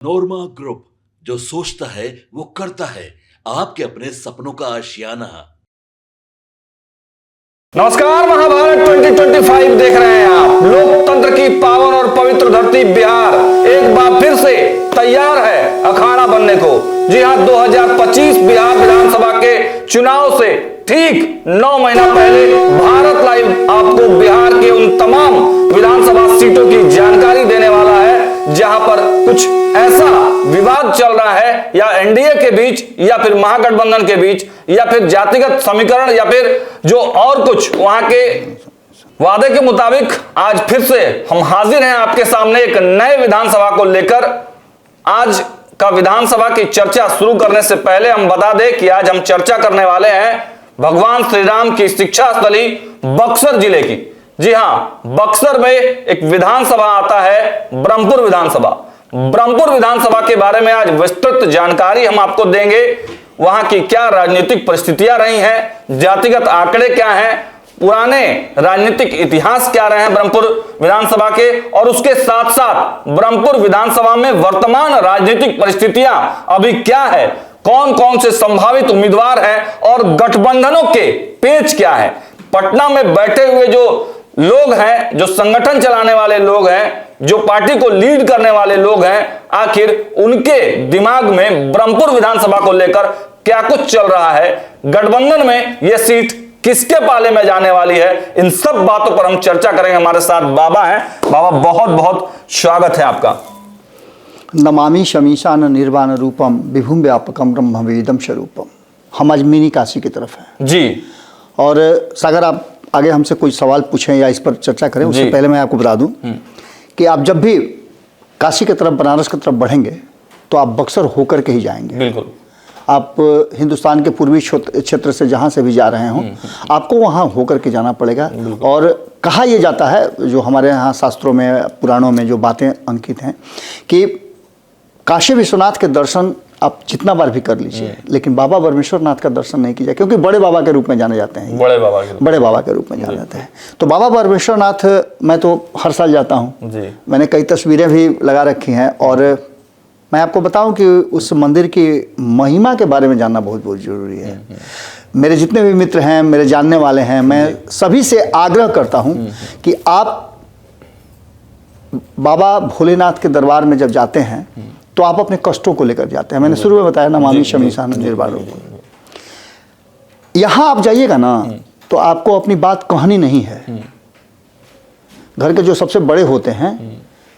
नोरमा group, जो सोचता है वो करता है। आपके अपने सपनों का आशियाना। नमस्कार, महाभारत 2025 देख रहे हैं आप। लोकतंत्र की पावन और पवित्र धरती बिहार एक बार फिर से तैयार है अखाड़ा बनने को। जी हां, 2025 बिहार विधानसभा के चुनाव से ठीक 9 महीना पहले भारत लाइव आपको बिहार के उन तमाम विधानसभा सीटों की जानकारी देने वाला है जहां पर कुछ ऐसा विवाद चल रहा है, या एनडीए के बीच, या फिर महागठबंधन के बीच, या फिर जातिगत समीकरण, या फिर जो और कुछ वहां के वादे के मुताबिक आज फिर से हम हाजिर हैं आपके सामने एक नए विधानसभा को लेकर। आज का विधानसभा की चर्चा शुरू करने से पहले हम बता दें कि आज हम चर्चा करने वाले हैं भगवान श्री राम की शिक्षा स्थली बक्सर जिले की। जी हां, बक्सर में एक विधानसभा आता है ब्रह्मपुर विधानसभा। ब्रह्मपुर विधानसभा के बारे में आज विस्तृत जानकारी हम आपको देंगे। वहां की क्या राजनीतिक परिस्थितियां रही हैं, जातिगत आंकड़े क्या हैं, पुराने राजनीतिक इतिहास क्या रहे हैं ब्रह्मपुर विधानसभा के, और उसके साथ साथ ब्रह्मपुर विधानसभा में वर्तमान राजनीतिक परिस्थितियां अभी क्या है, कौन कौन से संभावित उम्मीदवार हैं और गठबंधनों के पेच क्या है। पटना में बैठे हुए जो लोग हैं, जो संगठन चलाने वाले लोग हैं, जो पार्टी को लीड करने वाले लोग हैं, आखिर उनके दिमाग में ब्रह्मपुर विधानसभा को लेकर क्या कुछ चल रहा है, गठबंधन में यह सीट किसके पाले में जाने वाली है, इन सब बातों पर हम चर्चा करेंगे। हमारे साथ बाबा हैं। बाबा, बहुत बहुत स्वागत है आपका। नमामि शमीशान निर्वाण रूपम विभुम व्यापकम ब्रह्म वेदम स्वरूपम। हम आज मिनी काशी की तरफ हैं जी। और सागर, आप आगे हमसे कोई सवाल पूछें या इस पर चर्चा करें, उससे पहले मैं आपको बता दूं कि आप जब भी काशी की तरफ, बनारस की तरफ बढ़ेंगे तो आप बक्सर होकर के ही जाएंगे। बिल्कुल। आप हिंदुस्तान के पूर्वी क्षेत्र से जहाँ से भी जा रहे हों, आपको वहाँ होकर के जाना पड़ेगा। और कहा यह जाता है, जो हमारे यहाँ शास्त्रों में, पुराणों में जो बातें अंकित हैं, कि काशी विश्वनाथ के दर्शन आप जितना बार भी कर लीजिए, लेकिन बाबा परमेश्वर नाथ का दर्शन नहीं कीजिए, क्योंकि बड़े बाबा के रूप में जाने जाते हैं। बड़े बाबा के रूप में जाने जाते हैं। तो बाबा परमेश्वर नाथ मैं तो हर साल जाता हूँ जी। मैंने कई तस्वीरें भी लगा रखी हैं, और मैं आपको बताऊं कि उस मंदिर की महिमा के बारे में जानना बहुत बहुत जरूरी है। मेरे जितने भी मित्र हैं, मेरे जानने वाले हैं, मैं सभी से आग्रह करता हूं कि आप बाबा भोलेनाथ के दरबार में जब जाते हैं तो आप अपने कष्टों को लेकर जाते हैं। मैंने शुरू में बताया, नमामि शमीशान निर्वाण रूपम। यहां आप जाइएगा ना तो आपको अपनी बात कहनी नहीं है। घर के जो सबसे बड़े होते हैं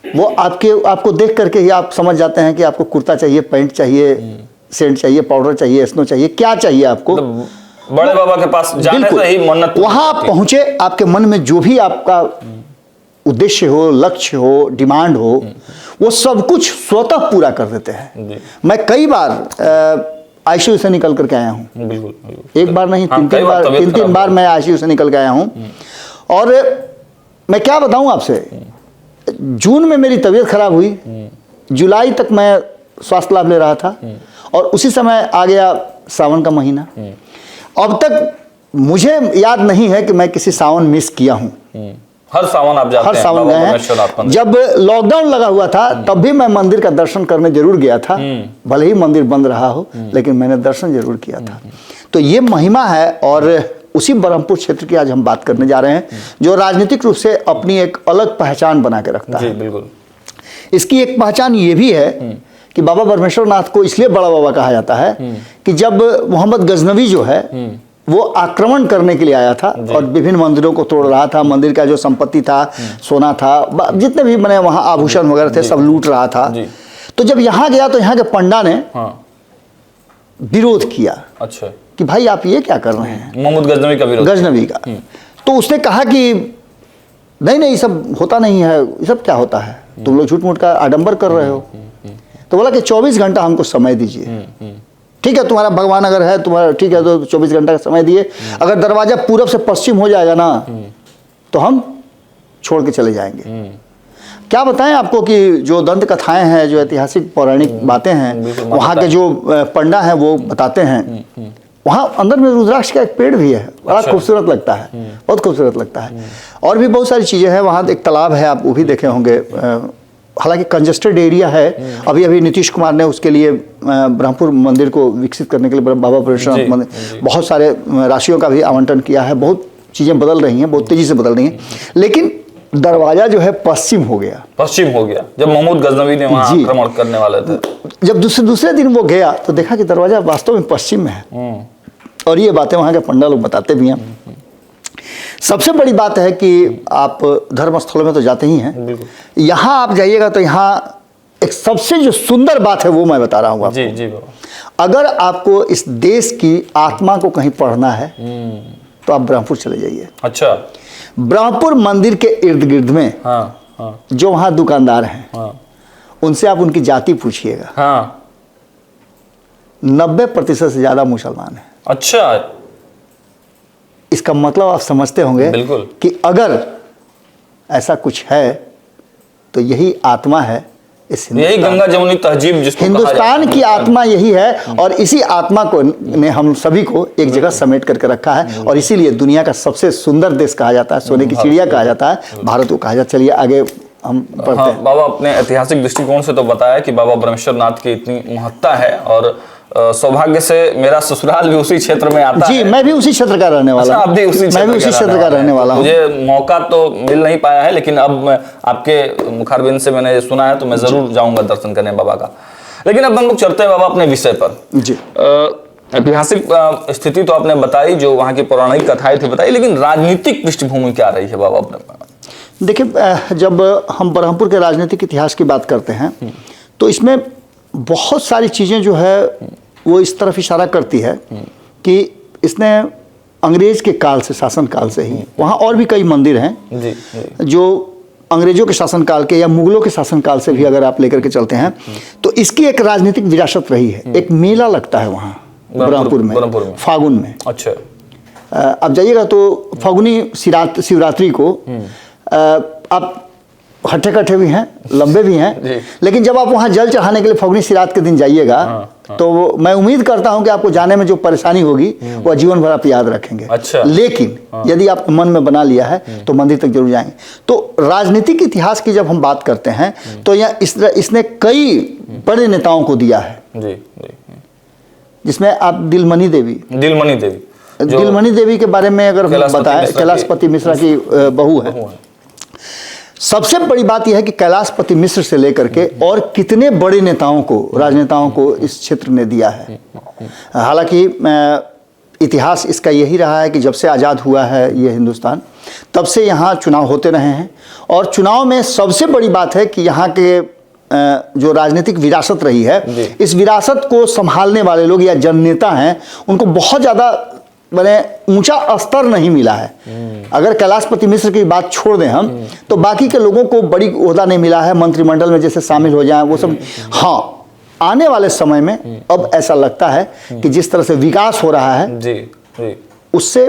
वो आपको देख करके ही आप समझ जाते हैं कि आपको कुर्ता चाहिए, पैंट चाहिए, सेंट चाहिए, पाउडर चाहिए, स्नो चाहिए, क्या चाहिए आपको। बड़े बाबा के पास जाने से ही मन्नत। वहां आप पहुंचे, आपके मन में जो भी आपका उद्देश्य हो, लक्ष्य हो, डिमांड हो, वो सब कुछ स्वतः पूरा कर देते हैं। मैं कई बार आईसीयू से निकल करके आया हूँ। एक बार नहीं, तीन बार मैं आईसीयू से निकल के आया हूँ। और मैं क्या बताऊं आपसे, जून में मेरी तबीयत खराब हुई, जुलाई तक मैं स्वास्थ्य लाभ ले रहा था, और उसी समय आ गया सावन का महीना। अब तक मुझे याद नहीं है कि मैं किसी सावन मिस किया हूं। हर सावन आप जाते हैं? हर सावन गए हैं। जब लॉकडाउन लगा हुआ था तब भी मैं मंदिर का दर्शन करने जरूर गया था, भले ही मंदिर बंद रहा हो, लेकिन मैंने दर्शन जरूर किया था। तो ये महिमा है, और उसी ब्रह्मपुर क्षेत्र की आज हम बात करने जा रहे हैं, जो राजनीतिक रूप से अपनी एक अलग पहचान बना के रखता है। बिल्कुल। इसकी एक पहचान ये भी है कि बाबा परमेश्वर नाथ को इसलिए बड़ा बाबा कहा जाता है कि जब मोहम्मद गजनवी जो है वो आक्रमण करने के लिए आया था और विभिन्न मंदिरों को तोड़ रहा था, मंदिर का जो संपत्ति था, सोना था, जितने भी मैंने वहां आभूषण वगैरह थे, सब लूट रहा था। तो जब यहां गया तो यहाँ के पंडा ने विरोध किया। अच्छा, कि भाई आप ये क्या कर रहे हैं, मोहम्मद गजनवी का विरोध। गजनवी का। तो उसने कहा कि नहीं नहीं, ये सब होता नहीं है, ये सब क्या होता है, तुम लोग झूठ मूठ का आडंबर कर रहे हो। तो बोला कि 24 घंटा हमको समय दीजिए। ठीक है, तुम्हारा भगवान अगर है, तुम्हारा ठीक है, तो 24 घंटा का समय दिए। अगर दरवाजा पूरब से पश्चिम हो जाएगा ना तो हम छोड़ के चले जाएंगे। क्या बताएं आपको कि जो दंत कथाएं हैं, जो ऐतिहासिक पौराणिक बातें हैं, वहाँ के जो पंडा हैं वो बताते हैं, वहाँ अंदर में रुद्राक्ष का एक पेड़ भी है, बड़ा खूबसूरत लगता है, बहुत खूबसूरत लगता है। और भी बहुत सारी चीज़ें हैं। वहाँ एक तालाब है, आप वो भी देखे होंगे, हालांकि कंजेस्टेड एरिया है। अभी अभी नीतीश कुमार ने उसके लिए ब्रह्मपुर मंदिर को विकसित करने के लिए बाबा परमेश्वरनाथ मंदिर बहुत सारे राशियों का भी आवंटन किया है। बहुत चीज़ें बदल रही हैं, बहुत तेज़ी से बदल रही हैं, लेकिन दरवाजा जो है पश्चिम हो गया जब महमूद गजनवी ने वहाँ आक्रमण करने वाले थे। जब दूसरे दिन वो गया तो देखा कि दरवाजा वास्तव में पश्चिम में है, और ये बातें वहाँ के पंडा लोग बताते भी हैं। सबसे बड़ी बात है कि आप धर्म स्थलों में तो जाते ही हैं, यहाँ आप जाइएगा तो यहाँ एक सबसे जो सुंदर बात है वो मैं बता रहा हूँ आपको। जी बाबा। अगर आपको इस देश की आत्मा को कहीं पढ़ना है तो आप ब्रह्मपुर चले जाइए। अच्छा। ब्रह्मपुर मंदिर के इर्द गिर्द में जो वहाँ दुकानदार हैं उनसे आप उनकी जाति पूछिएगा, 90% से ज़्यादा मुसलमान हैं। अच्छा। इसका मतलब आप समझते होंगे बिल्कुल कि अगर ऐसा कुछ है तो यही आत्मा है इस यही गंगा जमुनी तहजीब जिसको हिंदुस्तान की आत्मा यही है, और इसी आत्मा को ने हम सभी को एक जगह समेट करके रखा है, और इसीलिए दुनिया का सबसे सुंदर देश कहा जाता है, सोने की चिड़िया कहा जाता है, भारत को कहा जाता है। चलिए आगे हम पढ़ते हैं। बाबा अपने ऐतिहासिक दृष्टिकोण से तो बताया कि बाबा ब्रह्मेश्वरनाथ की इतनी महत्ता है, और सौभाग्य से मेरा ससुराल भी उसी क्षेत्र में आता है। जी, मैं भी उसी क्षेत्र का रहने वाला हूं। आप भी उसी मैं भी उसी क्षेत्र का रहने वाला हूं। मुझे मौका तो मिल नहीं पाया है, लेकिन अब मैं आपके मुखारबिंद से मैंने सुना है तो मैं जरूर जाऊंगा दर्शन करने बाबा का। लेकिन अब हम लोग चलते हैं बाबा अपने विषय पर। जी, ऐतिहासिक स्थिति तो आपने बताई, जो वहाँ की पौराणिक कथाएं थी बताई, लेकिन राजनीतिक पृष्ठभूमि क्या रही है बाबा अपने? देखिए, जब हम ब्रह्मपुर के राजनीतिक इतिहास की बात करते हैं तो इसमें बहुत सारी चीज़ें जो है वो इस तरफ इशारा करती है कि इसने अंग्रेज के काल से, शासन काल से ही, वहाँ और भी कई मंदिर हैं जो अंग्रेजों के शासनकाल के या मुगलों के शासनकाल से भी अगर आप लेकर के चलते हैं तो इसकी एक राजनीतिक विरासत रही है। एक मेला लगता है वहाँ ब्रह्मपुर में फागुन में। अच्छा। आप जाइएगा तो फागुनी शिवरात्रि को आप हट्टे कट्टे भी हैं, लंबे भी हैं, लेकिन जब आप वहाँ जल चढ़ाने के लिए फागुनी शिवरात्रि के दिन जाइएगा तो मैं उम्मीद करता हूँ कि आपको जाने में जो परेशानी होगी वो जीवन भर आप याद रखेंगे। अच्छा। लेकिन यदि आप मन में बना लिया है तो मंदिर तक जरूर जाएंगे। तो राजनीतिक इतिहास की जब हम बात करते हैं तो यहाँ इसने कई बड़े नेताओं को दिया है, जिसमें आप दिलमणि देवी के बारे में अगर बताएं, कैलाशपति मिश्रा की बहू है। सबसे बड़ी बात यह है कि कैलाशपति मिश्र से लेकर के और कितने बड़े नेताओं को, राजनेताओं को इस क्षेत्र ने दिया है। हालांकि इतिहास इसका यही रहा है कि जब से आज़ाद हुआ है ये हिंदुस्तान, तब से यहाँ चुनाव होते रहे हैं, और चुनाव में सबसे बड़ी बात है कि यहाँ के जो राजनीतिक विरासत रही है, इस विरासत को संभालने वाले लोग या जननेता हैं, उनको बहुत ज़्यादा मैंने ऊंचा स्तर नहीं मिला है। अगर कैलाशपति मिश्र की बात छोड़ दें हम, तो बाकी के लोगों को बड़ी ओहदा नहीं मिला है, मंत्रिमंडल में जैसे शामिल हो जाएं वो सब। हाँ, आने वाले समय में अब ऐसा लगता है कि जिस तरह से विकास हो रहा है उससे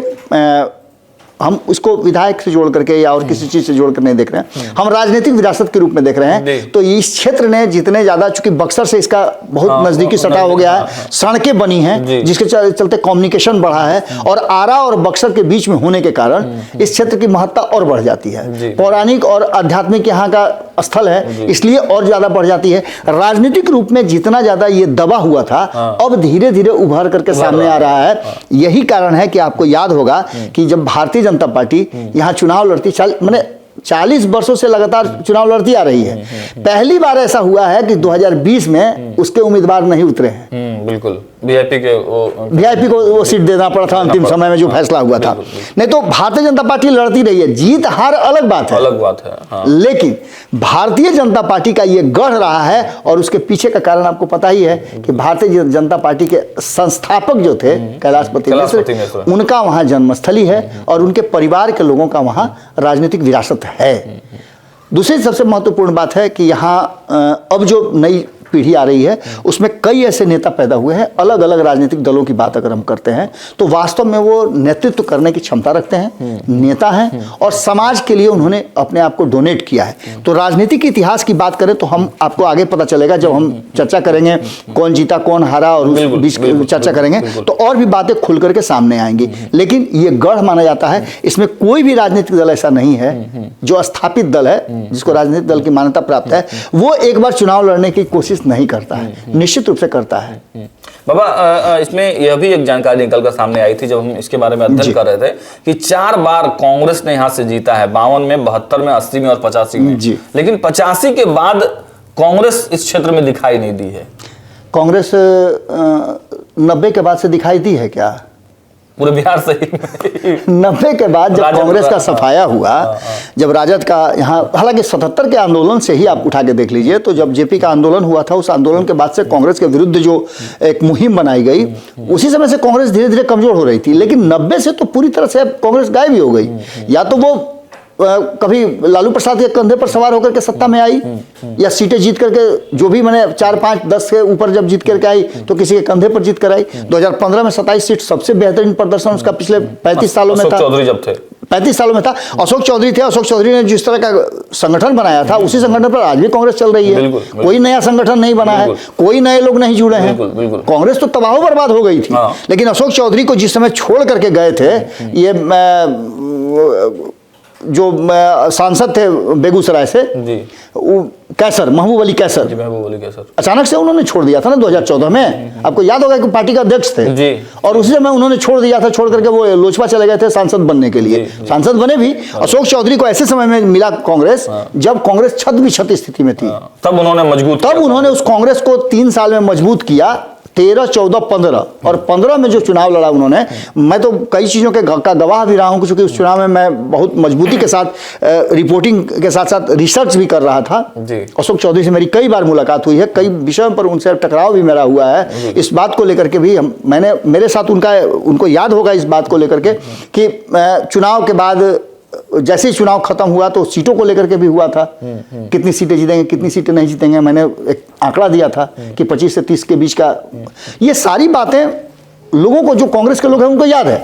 हम उसको विधायक से जोड़ करके या और किसी चीज से जोड़ कर नहीं देख रहे हैं, हम राजनीतिक विरासत के रूप में देख रहे हैं। तो इस क्षेत्र ने जितने ज्यादा, चूंकि बक्सर से इसका बहुत नजदीकी सटा हो गया है, सड़कें बनी हैं जिसके चलते कम्युनिकेशन बढ़ा है, और आरा और बक्सर के बीच में होने के कारण इस क्षेत्र की महत्ता और बढ़ जाती है। पौराणिक और आध्यात्मिक यहाँ का स्थल है, इसलिए और ज्यादा बढ़ जाती है। राजनीतिक रूप में जितना ज्यादा ये दबा हुआ था, अब धीरे धीरे उभर करके सामने आ रहा है। यही कारण है कि आपको याद होगा कि जब भारतीय जनता पार्टी यहाँ चुनाव लड़ती, मैंने 40 वर्षों से लगातार चुनाव लड़ती आ रही है, पहली बार ऐसा हुआ है कि 2020 में उसके उम्मीदवार नहीं उतरे हैं। बिल्कुल, वीआईपी को वो सीट देना पड़ा था अंतिम समय में जो फैसला हुआ था। नहीं तो भारतीय जनता पार्टी लड़ती रही है, जीत हार अलग बात है, हाँ। लेकिन भारतीय जनता पार्टी का ये गढ़ रहा है, और उसके पीछे का कारण आपको पता ही है कि भारतीय जनता पार्टी के संस्थापक जो थे कैलाशपति मिश्र, उनका वहाँ जन्मस्थली है और उनके परिवार के लोगों का वहाँ राजनीतिक विरासत है। दूसरी सबसे महत्वपूर्ण बात है कि यहाँ अब जो नई पीढ़ी आ रही है उसमें कई ऐसे नेता पैदा हुए हैं। अलग अलग राजनीतिक दलों की बात अगर हम करते हैं तो वास्तव में वो नेतृत्व करने की क्षमता रखते हैं, नेता हैं और समाज के लिए उन्होंने अपने आप को डोनेट किया है। तो राजनीतिक इतिहास की बात करें तो हम आपको आगे पता चलेगा जब हम चर्चा करेंगे कौन जीता कौन हारा और उस बीच चर्चा करेंगे तो और भी बातें खुल करके सामने आएंगी। लेकिन ये गढ़ माना जाता है, इसमें कोई भी राजनीतिक दल ऐसा नहीं है जो स्थापित दल है जिसको राजनीतिक दल की मान्यता प्राप्त है वो एक बार चुनाव लड़ने की कोशिश नहीं करता है, निश्चित रूप से करता है। बाबा इसमें यह भी एक जानकारी निकल कर सामने आई थी जब हम इसके बारे में अध्ययन कर रहे थे कि 4 बार कांग्रेस ने यहां से जीता है, 52 में, 72 में, 80 में और 85 में। लेकिन 85 के बाद कांग्रेस इस क्षेत्र में दिखाई नहीं दी है। कांग्रेस 90 के बाद से दिखाई दी है क्या? पूरे बिहार से 90 के बाद जब कांग्रेस का सफाया हुआ, जब राजद का यहाँ, हालांकि 77 के आंदोलन से ही आप उठा के देख लीजिए तो जब जेपी का आंदोलन हुआ था उस आंदोलन के बाद से कांग्रेस के विरुद्ध जो एक मुहिम बनाई गई उसी समय से कांग्रेस धीरे धीरे कमजोर हो रही थी। लेकिन 90 से तो पूरी तरह से कांग्रेस गायब ही हो गई। या तो वो कभी लालू प्रसाद के कंधे पर सवार होकर के सत्ता में आई या सीटें जीत करके जो भी मैंने 4, 5, 10 के ऊपर जब जीत करके आई तो किसी के कंधे पर जीत कर आई। 2015 में 27 सीट, सबसे बेहतरीन प्रदर्शन उसका पिछले 35 सालों में था। चौधरी जब थे 35 सालों में था, अशोक चौधरी थे। अशोक चौधरी ने जिस तरह का संगठन बनाया था उसी संगठन पर आज भी कांग्रेस चल रही है। कोई नया संगठन नहीं बना है, कोई नए लोग नहीं जुड़े हैं। कांग्रेस तो तबाह बर्बाद हो गई थी। लेकिन अशोक चौधरी को जिस समय छोड़ करके गए थे ये जो सांसद थे बेगूसराय से कैसर, महबूब अली कैसर, अचानक से उन्होंने छोड़ दिया था ना 2014 में। आपको याद होगा कि पार्टी का अध्यक्ष थे और उसी समय उन्होंने छोड़ दिया था, छोड़ करके वो लोजपा चले गए थे सांसद बनने के लिए। सांसद बने भी। अशोक चौधरी को ऐसे समय में मिला कांग्रेस जब कांग्रेस छत भी छत स्थिति में थी, तब उन्होंने उस कांग्रेस को 3 साल में मजबूत किया। 13, 14, 15 और 15 में जो चुनाव लड़ा उन्होंने, मैं तो कई चीज़ों का गवाह भी रहा हूं क्योंकि उस चुनाव में मैं बहुत मजबूती के साथ रिपोर्टिंग के साथ साथ रिसर्च भी कर रहा था। अशोक चौधरी से मेरी कई बार मुलाकात हुई है, कई विषयों पर उनसे टकराव भी मेरा हुआ है। इस बात को लेकर के भी मेरे साथ उनको याद होगा इस बात को लेकर के कि चुनाव के बाद जैसे ही चुनाव खत्म हुआ तो सीटों को लेकर के भी हुआ था, कितनी सीटें जीतेंगे, कितनी सीटें नहीं जीतेंगे। मैंने एक आंकड़ा दिया था कि 25 से 30 के बीच का। ये सारी बातें लोगों को, जो कांग्रेस के लोग हैं उनको याद है।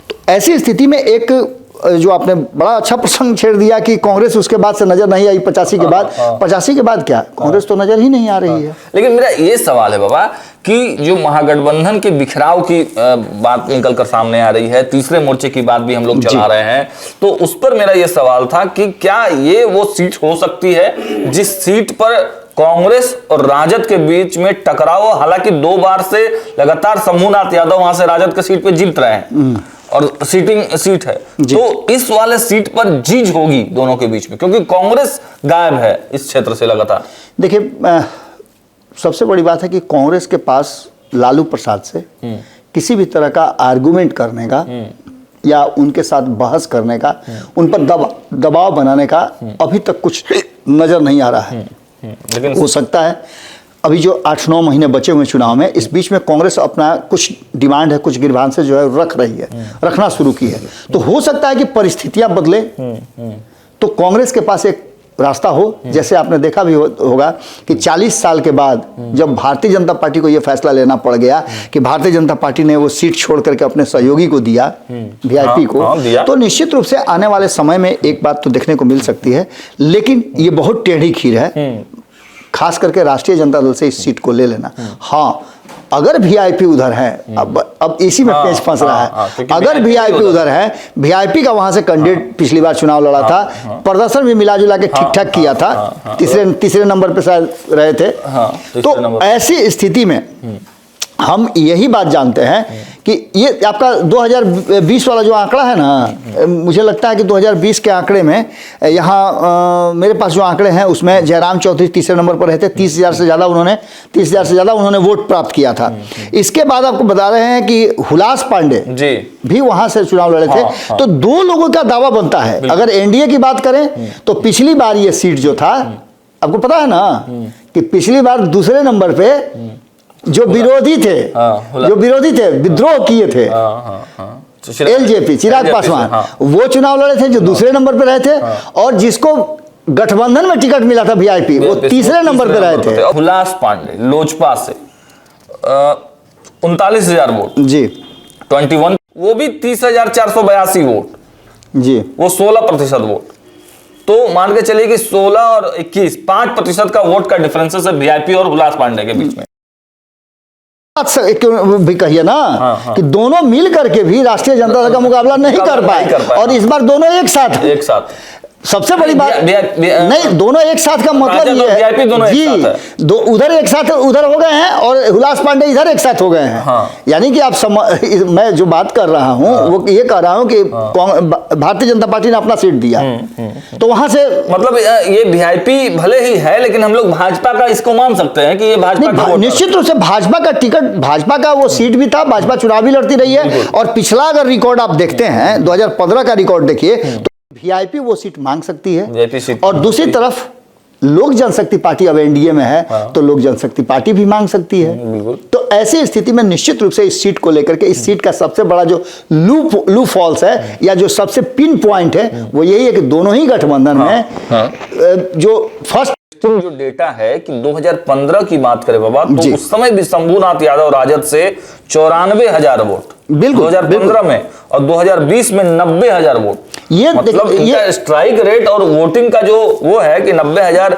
तो ऐसी स्थिति में एक जो आपने बड़ा अच्छा प्रसंग छेड़ दिया कि कांग्रेस उसके बाद से नजर नहीं आई 85 के बाद। 85 के बाद क्या, कांग्रेस तो नजर ही नहीं आ रही है। लेकिन मेरा ये सवाल है बाबा कि जो महागठबंधन के बिखराव की बात निकल कर सामने आ रही है, तीसरे मोर्चे की बात भी हम लोग चला रहे हैं, तो उस पर मेरा ये सवाल था कि क्या ये वो सीट हो सकती है जिस सीट पर कांग्रेस और राजद के बीच में टकराव, हालांकि 2 बार से लगातार शंभूनाथ यादव वहां से राजद की सीट पे जीत रहे हैं और सीट है, तो इस वाले सीट पर जीत होगी दोनों के बीच में क्योंकि कांग्रेस गायब है इस क्षेत्र से लगातार। देखिए, सबसे बड़ी बात है कि कांग्रेस के पास लालू प्रसाद से किसी भी तरह का आर्गुमेंट करने का या उनके साथ बहस करने का, उन पर दबाव बनाने का अभी तक कुछ नजर नहीं आ रहा है। लेकिन हो सकता है अभी जो 8-9 महीने बचे हुए चुनाव में, इस बीच में कांग्रेस अपना कुछ डिमांड है, कुछ गिरबान से जो है रख रही है, रखना शुरू की है। तो हो सकता है कि परिस्थितियां बदले तो कांग्रेस के पास एक रास्ता हो। जैसे आपने देखा भी होगा कि 40 साल के बाद जब भारतीय जनता पार्टी को यह फैसला लेना पड़ गया कि भारतीय जनता पार्टी ने वो सीट छोड़ करके अपने सहयोगी को दिया, वीआईपी को, तो निश्चित रूप से आने वाले समय में एक बात तो देखने को मिल सकती है। लेकिन ये बहुत टेढ़ी खीर है, खास करके राष्ट्रीय जनता दल से इस सीट को ले लेना। हाँ, अगर वीआईपी उधर है, अब इसी में पेच फंस रहा है। अगर वीआईपी उधर है, वीआईपी का वहां से कैंडिडेट पिछली बार चुनाव लड़ा था, प्रदर्शन भी मिला जुला के ठीक ठाक किया था, तीसरे नंबर पे शायद रहे थे। तो ऐसी स्थिति में हम यही बात जानते हैं कि ये आपका 2020 वाला जो आंकड़ा है ना, मुझे लगता है कि 2020 के आंकड़े में यहाँ मेरे पास जो आंकड़े हैं उसमें जयराम चौधरी तीसरे नंबर पर रहते, 30,000 से ज़्यादा उन्होंने वोट प्राप्त किया था। इसके बाद आपको बता रहे हैं कि हुलास पांडे भी वहाँ से चुनाव लड़े थे। तो 2 लोगों का दावा बनता है। अगर एनडीए की बात करें तो पिछली बार ये सीट जो था, आपको पता है ना कि पिछली बार दूसरे नंबर पे जो विरोधी थे, विद्रोह किए थे, एलजेपी चिराग पासवान, वो चुनाव लड़े थे जो दूसरे नंबर पर रहे थे। और जिसको गठबंधन में टिकट मिला था वीआईपी, वो तीसरे नंबर पे रहे थे। हुलास पांडे लोजपा से 39,000 वोट जी 21, वो भी 30,482 वोट जी, वो 16% वोट। तो मान के चलिए कि 16 और 21 5% का वोट का डिफरेंसेस है वीआईपी और हुलास पांडे के बीच में। क्यों भी कहिए ना कि दोनों मिल करके भी राष्ट्रीय जनता दल का मुकाबला नहीं कर पाए, और इस बार दोनों एक साथ सबसे बड़ी बात नहीं, दोनों एक साथ का मतलब ये है जी, दो उधर एक साथ उधर हो गए हैं और हुलास पांडे इधर एक साथ हो गए हैं। यानी कि आप मैं जो बात कर रहा हूं वो ये कह रहा हूं कि भारतीय जनता पार्टी ने अपना सीट दिया, तो वहां से मतलब ये वीआईपी भले ही है, लेकिन हम लोग भाजपा का इसको मान सकते हैं कि ये भाजपा निश्चित रूप से भाजपा का टिकट, भाजपा का वो सीट भी था, भाजपा चुनाव भी लड़ती रही है। और पिछला अगर रिकॉर्ड आप देखते हैं 2015 का रिकॉर्ड देखिए, तो वीआईपी वो सीट मांग सकती है। और दूसरी तरफ लोक जनशक्ति पार्टी अब एनडीए में है, तो लोक जनशक्ति पार्टी भी मांग सकती है। तो ऐसी स्थिति में निश्चित रूप से इस सीट को लेकर के, इस सीट का सबसे बड़ा जो लू फॉल्स है या जो सबसे पिन पॉइंट है वो यही है कि दोनों ही गठबंधन में जो फर्स्ट जो डेटा है कि 2015 की बात करें बाबा, तो उस समय भी शंभूनाथ यादव राजद से 94,000 वोट बिल्कुल 2015 में, और 2020 में 90,000 वोट। ये मतलब इनका स्ट्राइक रेट और वोटिंग का जो वो है कि 90,000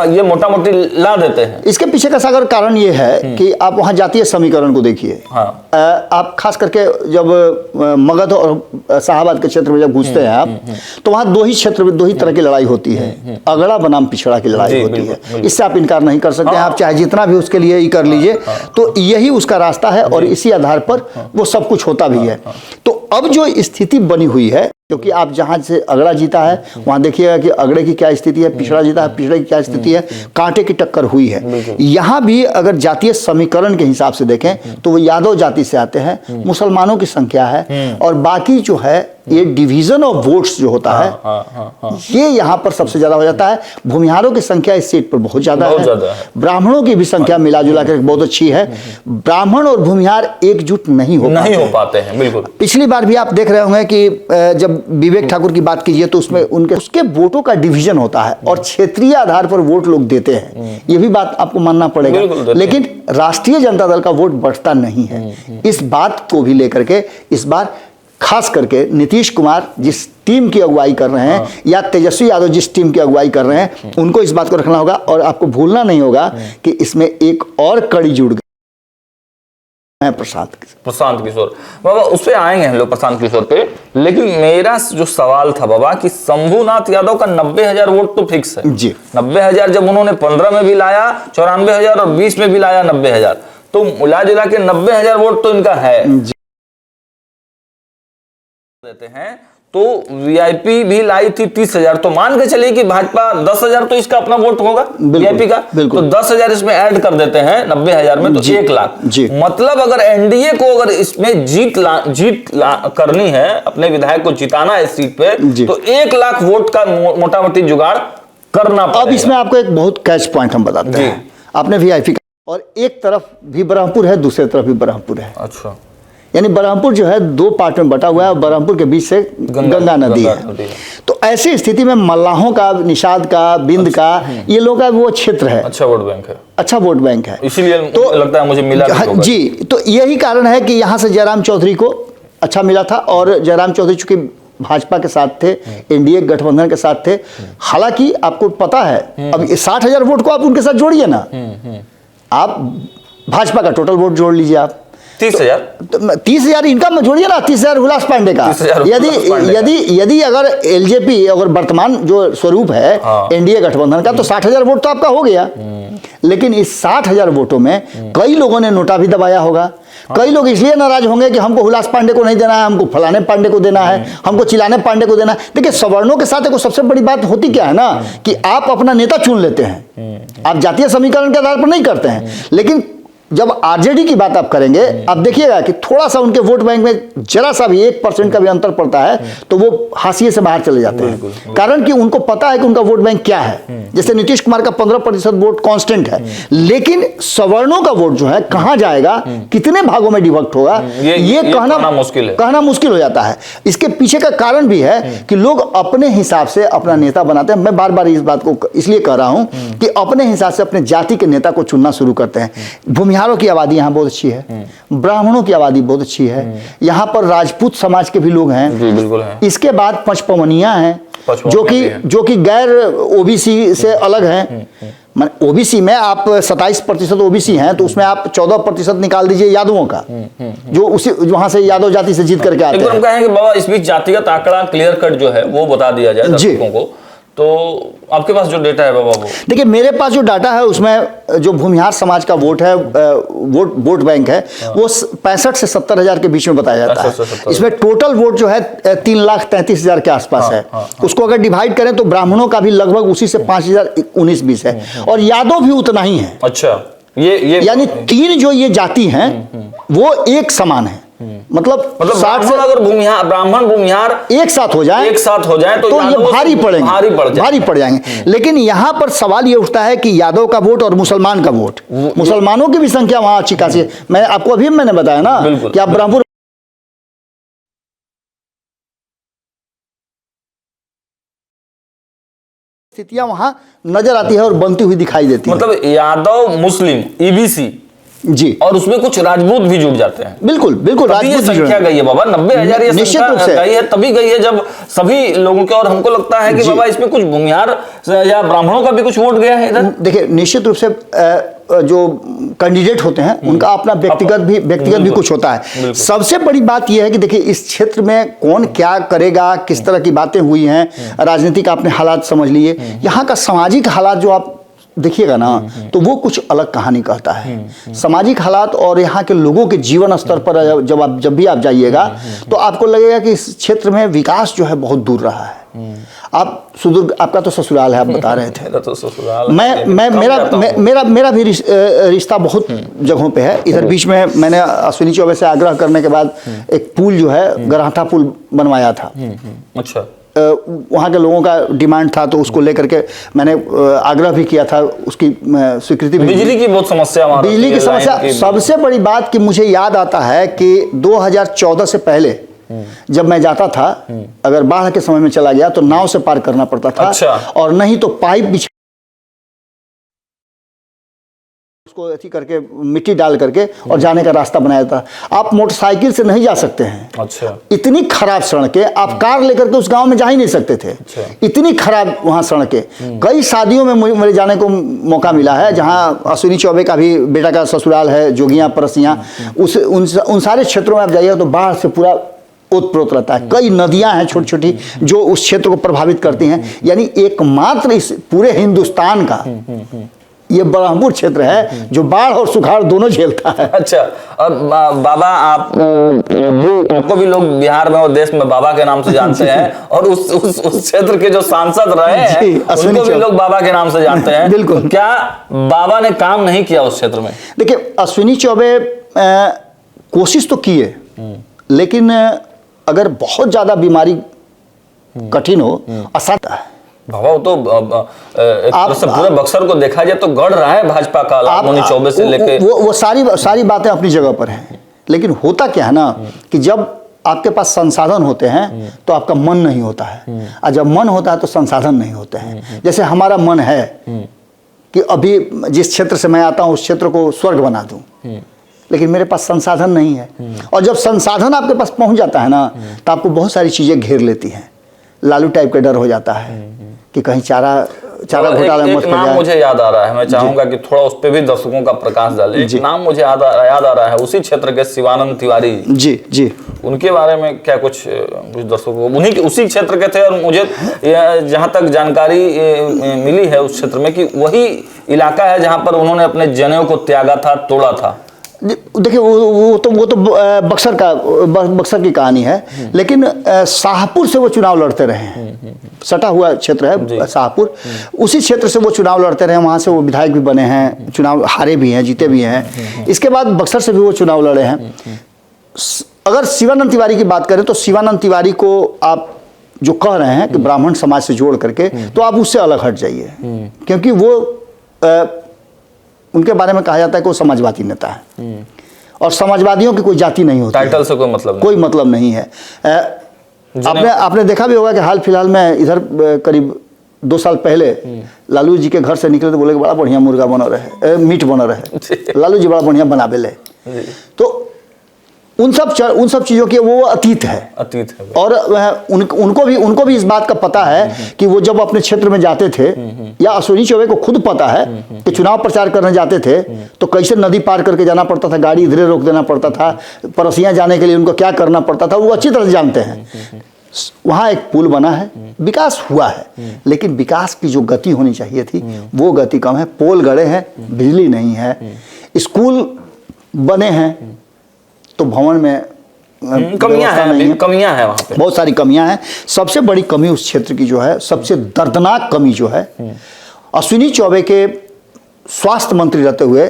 ये मोटा मोटी ला देते हैं। इसके पीछे का सागर कारण ये है कि आप वहां जातीय समीकरण को देखिए। आप खास करके जब मगध और शाहाबाद के क्षेत्र में जब घुसते हैं आप, तो वहां दो ही क्षेत्र में दो ही तरह की लड़ाई होती है, अगड़ा बनाम पिछड़ा की लड़ाई होती है। इससे आप इनकार नहीं कर सकते हैं, आप चाहे जितना भी उसके लिए ही कर लीजिए, तो यही उसका रास्ता है और इसी आधार पर वो सब कुछ होता भी है। तो अब जो स्थिति बनी हुई है, क्योंकि आप जहां से अगड़ा जीता है वहां देखिएगा कि अगड़े की क्या स्थिति है, पिछड़ा जीता है पिछड़े की क्या स्थिति है, कांटे की टक्कर हुई है। यहां भी अगर जातीय समीकरण के हिसाब से देखें तो वो यादव जाति से आते हैं, मुसलमानों की संख्या है, और बाकी जो है ये डिवीजन ऑफ वोट्स जो होता है ये यहां पर सबसे ज्यादा हो जाता है। भूमिहारों की संख्या इस सीट पर बहुत ज्यादा है, ब्राह्मणों की भी संख्या मिला जुला कर बहुत अच्छी है। ब्राह्मण और भूमिहार एकजुट नहीं हो पाते हैं। बिल्कुल पिछली बार भी आप देख रहे होंगे कि जब विवेक ठाकुर की बात कीजिए तो उसमें उसके वोटों का डिवीजन होता है और क्षेत्रीय आधार पर वोट लोग देते हैं, ये भी बात आपको मानना पड़ेगा। लेकिन राष्ट्रीय जनता दल का वोट बढ़ता नहीं है। इस बात को भी लेकर के इस बार खास करके नीतीश कुमार जिस टीम की अगुवाई कर रहे हैं या तेजस्वी यादव जिस टीम की अगुवाई कर रहे हैं, उनको इस बात को रखना होगा। और आपको भूलना नहीं होगा कि इसमें एक और कड़ी जुड़ गई है, प्रशांत किशोर। बाबा उस पे आएंगे हम लोग, प्रशांत किशोर पे। लेकिन मेरा जो सवाल था बाबा कि शंभूनाथ यादव का 90,000 वोट तो फिक्स है जी। 90,000 जब उन्होंने 15 में भी लाया 94,000 और 20 में भी लाया 90,000, तो मिला जुला के 90,000 वोट तो इनका है देते हैं। तो वीआईपी भी लाई थी 30,000, तो मान के चलिए कि भाजपा 10,000 तो इसका अपना वोट होगा वीआईपी का, तो 10,000 इसमें ऐड कर देते हैं 90,000 में, तो 1 लाख। मतलब अगर एनडीए को अगर इसमें जीत करनी है, अपने विधायक को जिताना है इस सीट पे, तो 1 लाख वोट का मोटा मोटी जुगाड़ करना पड़ेगा। अब इसमें आपको एक बहुत कैच पॉइंट हम बताते हैं। आपने वीआईपी का, और एक तरफ भी ब्रह्मपुर है, दूसरे तरफ भी ब्रह्मपुर है। अच्छा, यानी ब्रह्मपुर जो है 2 पार्ट में बटा हुआ है और ब्रह्मपुर के बीच से गंगा नदी है। तो ऐसी स्थिति में मल्लाहों का, निषाद का, बिंद का, ये लोग का वो क्षेत्र है, अच्छा वोट बैंक है, अच्छा वोट बैंक है, इसीलिए तो लगता है मुझे मिला जी। तो यही कारण है कि यहाँ से जयराम चौधरी को अच्छा मिला था, और जयराम चौधरी चूंकि भाजपा के साथ थे, एनडीए गठबंधन के साथ थे। हालांकि आपको पता है अब 60,000 वोट को आप उनके साथ जोड़िए ना, आप भाजपा का टोटल वोट जोड़ लीजिए, आप 30,000 इनका में जोड़िए ना, 30,000 हुलास पांडे का। यदि अगर एलजेपी अगर वर्तमान जो स्वरूप है एनडीए गठबंधन का, तो 60,000 वोट तो आपका हो गया। लेकिन इस 60,000 वोटों में कई लोगों ने नोटा भी दबाया होगा। कई लोग इसलिए नाराज होंगे कि हमको हुलास पांडे को नहीं देना है, हमको फलाने पांडे को देना है, हमको चिलाने पांडे को देना है। देखिए सवर्णों के साथ एक सबसे बड़ी बात होती क्या है ना, कि आप अपना नेता चुन लेते हैं, आप जातीय समीकरण के आधार पर नहीं करते हैं। लेकिन जब आरजेडी की बात आप करेंगे, आप देखिएगा कि थोड़ा सा उनके वोट बैंक में जरा सा भी 1% का भी अंतर पड़ता है तो वो हाशिए से बाहर चले जाते हैं। कारण कि उनको पता है कि उनका वोट बैंक क्या है। जैसे नीतीश कुमार का 15% वोट कांस्टेंट है, लेकिन सवर्णों का वोट जो है कहां जाएगा, कितने भागों में डिवाइड होगा, ये कहना मुश्किल हो जाता है। इसके पीछे का कारण भी है कि लोग अपने हिसाब से अपना नेता बनाते हैं। मैं बार बार इस बात को इसलिए कह रहा हूं कि अपने हिसाब से अपने जाति के नेता को चुनना शुरू करते हैं। भूमिहारों की आबादी यहाँ बहुत अच्छी है, ब्राह्मणों की आबादी बहुत अच्छी है, यहाँ पर राजपूत समाज के भी लोग हैं, बिल्कुल है। इसके बाद पंचपवनिया हैं जो कि गैर ओबीसी से अलग हैं। ओबीसी में आप 27% ओबीसी हैं, तो उसमें आप 14% निकाल दीजिए यादवों का, जो उसी वहां से यादव जाति से जीत करके आते हैं। हम कहें कि बाबा इस बीच जातिगत आंकड़ा क्लियर कट जो है वो बता दिया जाए दर्शकों को, तो आपके पास जो डेटा है बाबा वो देखिए, मेरे पास जो डाटा है उसमें जो भूमिहार समाज का वोट है, वोट बैंक है, वो 65 से 70 हजार के बीच में बताया जाता है। इसमें टोटल वोट जो है 3,33,000 के आसपास है। उसको अगर डिवाइड करें तो ब्राह्मणों का भी लगभग उसी से 5,019-20 है, और यादव भी उतना ही है। अच्छा, ये यानी तीन जो ये जाति हैं वो एक समान है। मतलब 60 से अगर ब्राह्मण भूमिहार एक साथ हो जाए तो ये भारी पड़ जाएंगे। लेकिन यहाँ पर सवाल ये उठता है कि यादव का वोट और मुसलमान का वोट, मुसलमानों की भी संख्या वहां अच्छी खासी है। मैं आपको मैंने बताया ना कि आप ब्रह्मपुर स्थितियां वहां नजर आती है और बनती हुई दिखाई देती है। मतलब यादव, मुस्लिम, ईबीसी जी, और उसमें कुछ राजपूत भी जुड़ जाते हैं। बिल्कुल राजपूत संख्या गई है बाबा, 90,000 ये निश्चित रूप से गई है, तभी गई है जब सभी लोगों के, और हमको लगता है कि बाबा इसमें कुछ भूमिहार या ब्राह्मणों का भी कुछ वोट गया है इधर। देखिए, निश्चित रूप से जो कैंडिडेट होते हैं उनका अपना व्यक्तिगत भी कुछ होता है। सबसे बड़ी बात यह है कि देखिए, इस क्षेत्र में कौन क्या करेगा, किस तरह की बातें हुई हैं, राजनीतिक आपने हालात समझ लिए, यहाँ का सामाजिक हालात जो आप देखिएगा ना तो वो कुछ अलग कहानी कहता है। सामाजिक हालात और यहाँ के लोगों के जीवन स्तर पर जब भी आप जाइएगा तो आपको लगेगा कि इस क्षेत्र में विकास जो है बहुत दूर रहा है। आप सुदूर, आपका तो ससुराल है, आप बता रहे थे। तो ससुराल मेरा भी रिश्ता बहुत जगहों पे है। इधर बीच में मैंने अश्विनी चौबे से आग्रह करने के बाद एक पुल जो है, गराठा पुल बनवाया था। अच्छा, वहाँ के लोगों का डिमांड था, तो उसको लेकर के मैंने आग्रह भी किया था, उसकी स्वीकृति भी। बिजली की बहुत समस्या, बिजली की समस्या। सबसे बड़ी बात कि मुझे याद आता है कि 2014 से पहले जब मैं जाता था, अगर बाढ़ के समय में चला गया तो नाव से पार करना पड़ता था। अच्छा। और नहीं तो पाइप उसको ऐसी करके मिट्टी डाल करके और जाने का रास्ता बनाया था। आप मोटरसाइकिल से नहीं जा सकते हैं। अच्छा, इतनी खराब सड़कें, आप कार लेकर के उस गांव में जा ही नहीं सकते थे। अच्छा। इतनी खराब वहां सड़कें। कई शादियों में मेरे जाने को मौका मिला है, जहां अश्विनी चौबे का भी बेटा का ससुराल है, जोगियां, परसियां, उन सारे क्षेत्रों में आप जाइएगा तो बाढ़ से पूरा ओतप्रोत रहता है। कई नदियां हैं छोटी छोटी जो उस क्षेत्र को प्रभावित करती हैं। यानी एकमात्र इस पूरे हिंदुस्तान का ये ब्रह्मपुर क्षेत्र है जो बाढ़ और सुखाड़ दोनों झेलता है। अच्छा, और बाबा आपको भी लोग बिहार में और देश में बाबा के नाम से जानते हैं, और उस क्षेत्र के जो सांसद रहे हैं उनको भी लोग बाबा के नाम से जानते हैं। बिल्कुल। तो क्या बाबा ने काम नहीं किया उस क्षेत्र में? देखिए, अश्विनी चौबे कोशिश तो किए, लेकिन अगर बहुत ज्यादा बीमारी कठिन हो, असाध्य है। बाबा, वो तो एक तरह से पूरे बक्सर को देखा जाए तो गढ़ रहा है भाजपा का, अश्विनी चौबे से लेके वो सारी बातें अपनी जगह पर हैं। लेकिन होता क्या है ना कि जब आपके पास संसाधन होते हैं तो आपका मन नहीं होता है, और जब मन होता है तो संसाधन नहीं होते हैं। जैसे हमारा मन है कि अभी जिस क्षेत्र से मैं आता हूँ उस क्षेत्र को स्वर्ग बना दूं, लेकिन मेरे पास संसाधन नहीं है। और जब संसाधन आपके पास पहुंच जाता है ना तो आपको बहुत सारी चीजें घेर लेती हैं। लालू टाइप का डर हो जाता है कि कहीं चारा घोटाला मत हो जाए। मुझे याद आ रहा है, मैं चाहूंगा कि थोड़ा उस पे भी दर्शकों का प्रकाश डाले। एक नाम मुझे याद आ रहा है, उसी क्षेत्र के शिवानंद तिवारी जी, उनके बारे में क्या कुछ दर्शकों को, उन्हीं के उसी क्षेत्र के थे, और मुझे जहां तक जानकारी मिली है उस क्षेत्र में कि वही इलाका है जहां पर उन्होंने अपने जनेऊ को त्यागा था, तोड़ा था। देखिए वो तो बक्सर की कहानी है, लेकिन शाहपुर से वो चुनाव लड़ते रहे हैं। सटा हुआ क्षेत्र है शाहपुर, उसी क्षेत्र से वो चुनाव लड़ते रहे, वहाँ से वो विधायक भी बने हैं, चुनाव हारे भी हैं, जीते भी हैं। इसके बाद बक्सर से भी वो चुनाव लड़े हैं। अगर शिवानंद तिवारी की बात करें तो शिवानंद तिवारी को आप जो कह रहे हैं कि ब्राह्मण समाज से जोड़ करके, तो आप उससे अलग हट जाइए, क्योंकि वो उनके बारे में कहा जाता है कि वो समाजवादी नेता है, और समाजवादियों की कोई जाति नहीं होती, टाइटल से कोई मतलब नहीं है। आपने देखा भी होगा कि हाल फिलहाल में इधर करीब 2 साल पहले लालू जी के घर से निकले तो बोले कि बड़ा बढ़िया मुर्गा बना रहे, मीट बना रहे, लालू जी बड़ा बढ़िया बनावे ले। तो उन सब चीज़ों के वो अतीत है। और उनको भी इस बात का पता है कि वो जब अपने क्षेत्र में जाते थे, या अश्विनी चौबे को खुद पता है कि चुनाव प्रचार करने जाते थे तो कैसे नदी पार करके जाना पड़ता था, गाड़ी इधरे रोक देना पड़ता था, परसियां जाने के लिए उनको क्या करना पड़ता था, वो अच्छी तरह से जानते हैं। वहाँ एक पुल बना है, विकास हुआ है, लेकिन विकास की जो गति होनी चाहिए थी वो गति कम है। पोल गड़े हैं, बिजली नहीं है, स्कूल बने हैं तो भवन में कमियां हैं, वहाँ पे बहुत सारी कमियां हैं। सबसे बड़ी कमी उस क्षेत्र की जो है, सबसे दर्दनाक कमी जो है, अश्विनी चौबे के स्वास्थ्य मंत्री रहते हुए,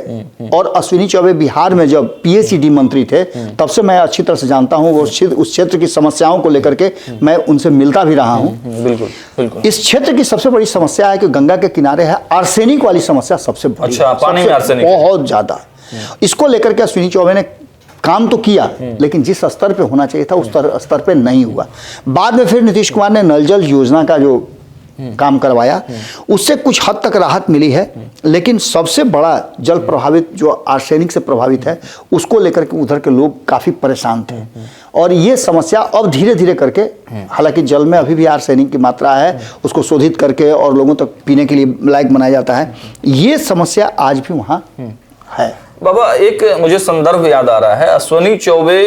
और अश्विनी चौबे बिहार में जब पीएचईडी मंत्री थे तब से मैं अच्छी तरह से जानता हूं, वो उस क्षेत्र की समस्याओं को लेकर के मैं उनसे मिलता भी रहा हूं। बिल्कुल। इस क्षेत्र की सबसे बड़ी समस्या है कि गंगा के किनारे है, आर्सेनिक वाली समस्या सबसे बड़ी। अच्छा, पानी में आर्सेनिक बहुत ज्यादा। इसको लेकर के अश्विनी चौबे ने काम तो किया, लेकिन जिस स्तर पे होना चाहिए था उस स्तर पे नहीं हुआ। बाद में फिर नीतीश कुमार ने नल जल योजना का जो काम करवाया, उससे कुछ हद तक राहत मिली है, लेकिन सबसे बड़ा जल प्रभावित जो आर्सेनिक से प्रभावित है, उसको लेकर के उधर के लोग काफ़ी परेशान थे। और ये समस्या अब धीरे धीरे करके, हालांकि जल में अभी भी आर्सेनिक की मात्रा है, उसको शोधित करके और लोगों तक पीने के लिए लायक बनाया जाता है, ये समस्या आज भी वहाँ है। बाबा, एक मुझे संदर्भ याद आ रहा है, अश्विनी चौबे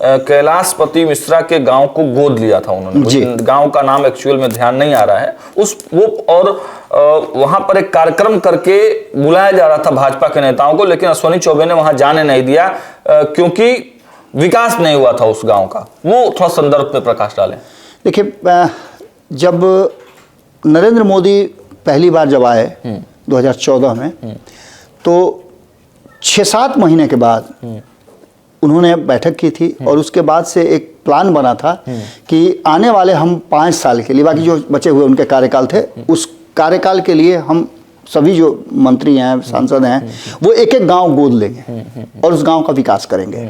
कैलाशपति मिश्रा के गांव को गोद लिया था उन्होंने। गांव का नाम एक्चुअल में ध्यान नहीं आ रहा है और वहां पर एक कार्यक्रम करके बुलाया जा रहा था भाजपा के नेताओं को, लेकिन अश्विनी चौबे ने वहां जाने नहीं दिया क्योंकि विकास नहीं हुआ था उस गांव का। वो थोड़ा संदर्भ पे प्रकाश डालें। देखिए, जब नरेंद्र मोदी पहली बार जब आए 2014 में, तो 6-7 महीने के बाद उन्होंने बैठक की थी, और उसके बाद से एक प्लान बना था कि आने वाले हम 5 साल के लिए, बाकी जो बचे हुए उनके कार्यकाल थे, उस कार्यकाल के लिए हम सभी जो मंत्री हैं, सांसद हैं, वो एक एक गांव गोद लेंगे और उस गांव का विकास करेंगे।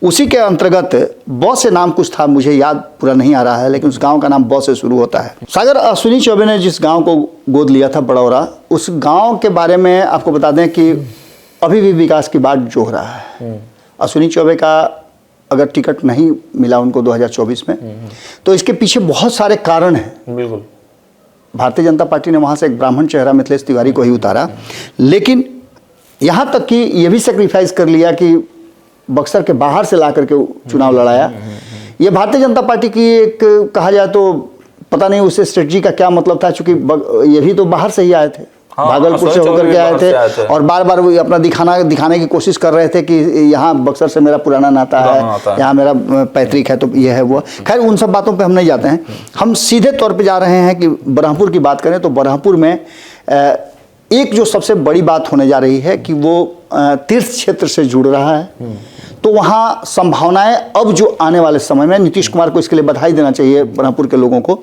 उसी के अंतर्गत बौ से नाम कुछ था, मुझे याद पूरा नहीं आ रहा है, लेकिन उस गांव का नाम बौ से शुरू होता है। सागर अश्विनी चौबे ने जिस गांव को गोद लिया था, बड़ौरा, उस गांव के बारे में आपको बता दें कि अभी भी विकास की बात जो हो रहा है। अश्विनी चौबे का अगर टिकट नहीं मिला उनको 2024 में, तो इसके पीछे बहुत सारे कारण हैं। बिल्कुल, भारतीय जनता पार्टी ने वहाँ से एक ब्राह्मण चेहरा मिथिलेश तिवारी को ही उतारा, लेकिन यहाँ तक कि ये भी सेक्रीफाइस कर लिया कि बक्सर के बाहर से ला करके चुनाव लड़ाया। ये भारतीय जनता पार्टी की एक, कहा जाए तो पता नहीं उससे स्ट्रेटजी का क्या मतलब था, चूंकि ये भी तो बाहर से ही आए थे, भागलपुर से होकर के आए थे, और बार बार वो अपना दिखाने की कोशिश कर रहे थे कि यहाँ बक्सर से मेरा पुराना नाता है, यहाँ मेरा पैतृक है, तो ये है वो। खैर, उन सब बातों पे हम नहीं जाते हैं, हम सीधे तौर पे जा रहे हैं कि बरहमपुर की बात करें तो बरहमपुर में एक जो सबसे बड़ी बात होने जा रही है कि वो तीर्थ क्षेत्र से जुड़ रहा है। तो वहाँ संभावनाएं अब जो आने वाले समय में, नीतीश कुमार को इसके लिए बधाई देना चाहिए बरहमपुर के लोगों को,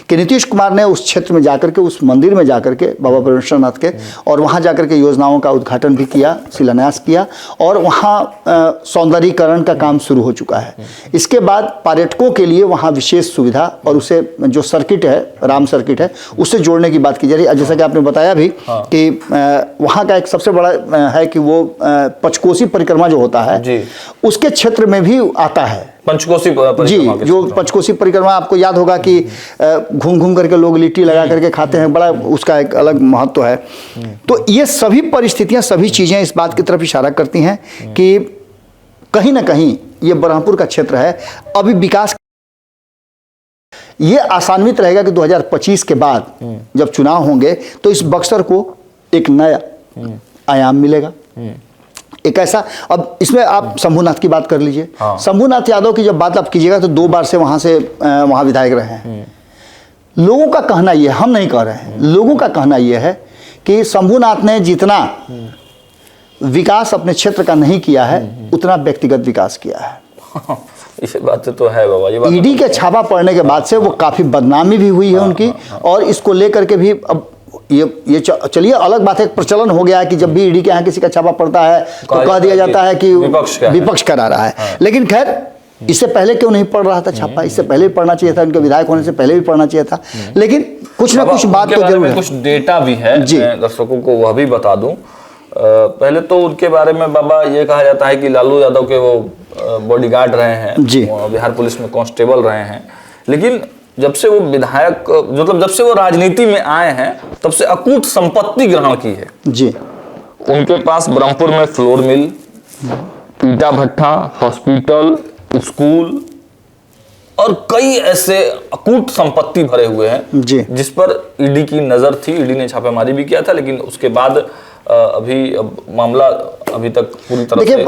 कि नीतीश कुमार ने उस क्षेत्र में जाकर के, उस मंदिर में जाकर के, बाबा परमेश्वरनाथ के, और वहाँ जाकर के योजनाओं का उद्घाटन भी किया, शिलान्यास किया, और वहाँ सौंदर्यीकरण का काम शुरू हो चुका है। इसके बाद पर्यटकों के लिए वहाँ विशेष सुविधा और उसे जो सर्किट है, राम सर्किट है, उससे जोड़ने की बात की जा रही है। जैसा कि आपने बताया भी कि वहाँ का एक सबसे बड़ा है कि वो पंचकोसी परिक्रमा जो होता है, उसके क्षेत्र में भी आता है पंचकोसी जी। जो पंचकोसी परिक्रमा आपको याद होगा कि घूम घूम करके लोग लिट्टी लगा करके खाते हैं, बड़ा उसका एक अलग महत्व है। तो ये सभी परिस्थितियां, सभी चीजें इस बात की तरफ इशारा करती हैं कि कहीं ना कहीं ये बरहमपुर का क्षेत्र है, अभी विकास ये आसान्वित रहेगा कि 2025 के बाद जब चुनाव होंगे तो इस बक्सर को एक नया आयाम मिलेगा। एक ऐसा, अब इसमें आप शंभूनाथ की बात कर लीजिए। हाँ। शंभूनाथ यादव की जब बात आप कीजिएगा तो 2 बार से वहाँ विधायक रहे हैं। लोगों का कहना यह, हम नहीं कह रहे हैं, लोगों का कहना यह है कि शंभूनाथ ने जितना विकास अपने क्षेत्र का नहीं किया है उतना व्यक्तिगत विकास किया है। इस बात तो है बाबा, ये बात ईडी के छापा पड़ने के बाद से वो काफी बदनामी भी हुई है उनकी, और इसको लेकर के भी अब ये चलिए अलग बात है, प्रचलन हो गया है कि जब भी ईडी के यहाँ किसी का छापा पड़ता है तो कह दिया जाता है कि विपक्ष करा रहा है। लेकिन खैर, इससे पहले क्यों नहीं पड़ रहा था छापा? इससे पहले भी पढ़ना चाहिए था, उनके विधायक होने से पहले भी पढ़ना चाहिए था। लेकिन कुछ ना कुछ बात तो जरूर है। कुछ डेटा भी है, मैं दर्शकों को वह भी बता दूं। पहले तो उनके बारे में बाबा ये कहा जाता है कि लालू यादव के वो बॉडीगार्ड रहे हैं जी, बिहार पुलिस में कांस्टेबल रहे हैं। लेकिन जब से वो विधायक, मतलब जब से वो राजनीति में आए हैं तब से अकूट संपत्ति ग्रहण की है जी। उनके पास ब्रह्मपुर में फ्लोर मिल, ईटा भट्ठा, हॉस्पिटल, स्कूल और कई ऐसे अकूट संपत्ति भरे हुए हैं जी, जिस पर ईडी की नजर थी। ईडी ने छापेमारी भी किया था, लेकिन उसके बाद अभी मामला अभी तक पूरी तरह देखिए,